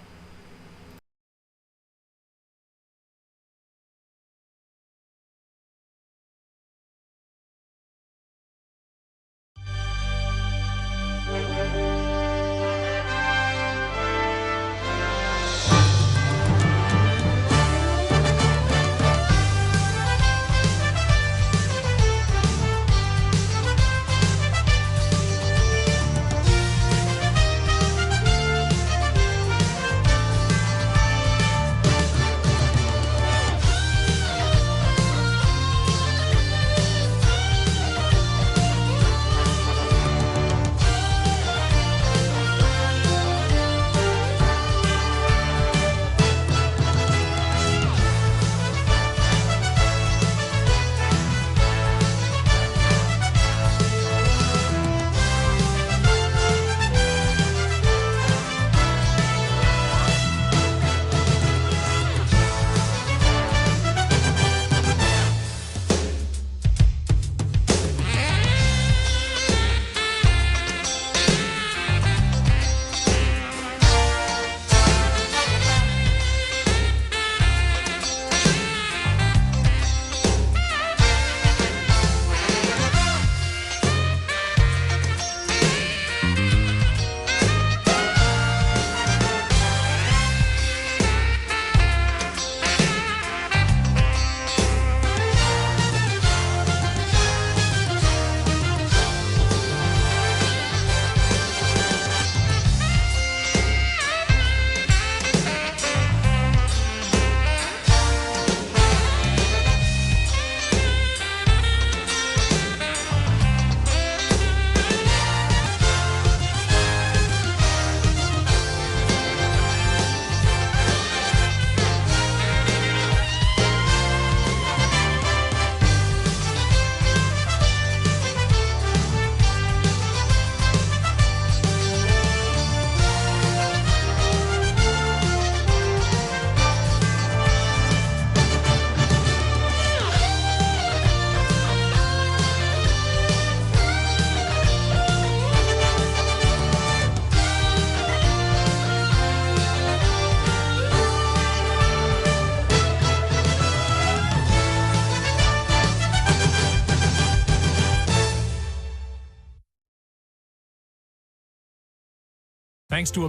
Thanks to a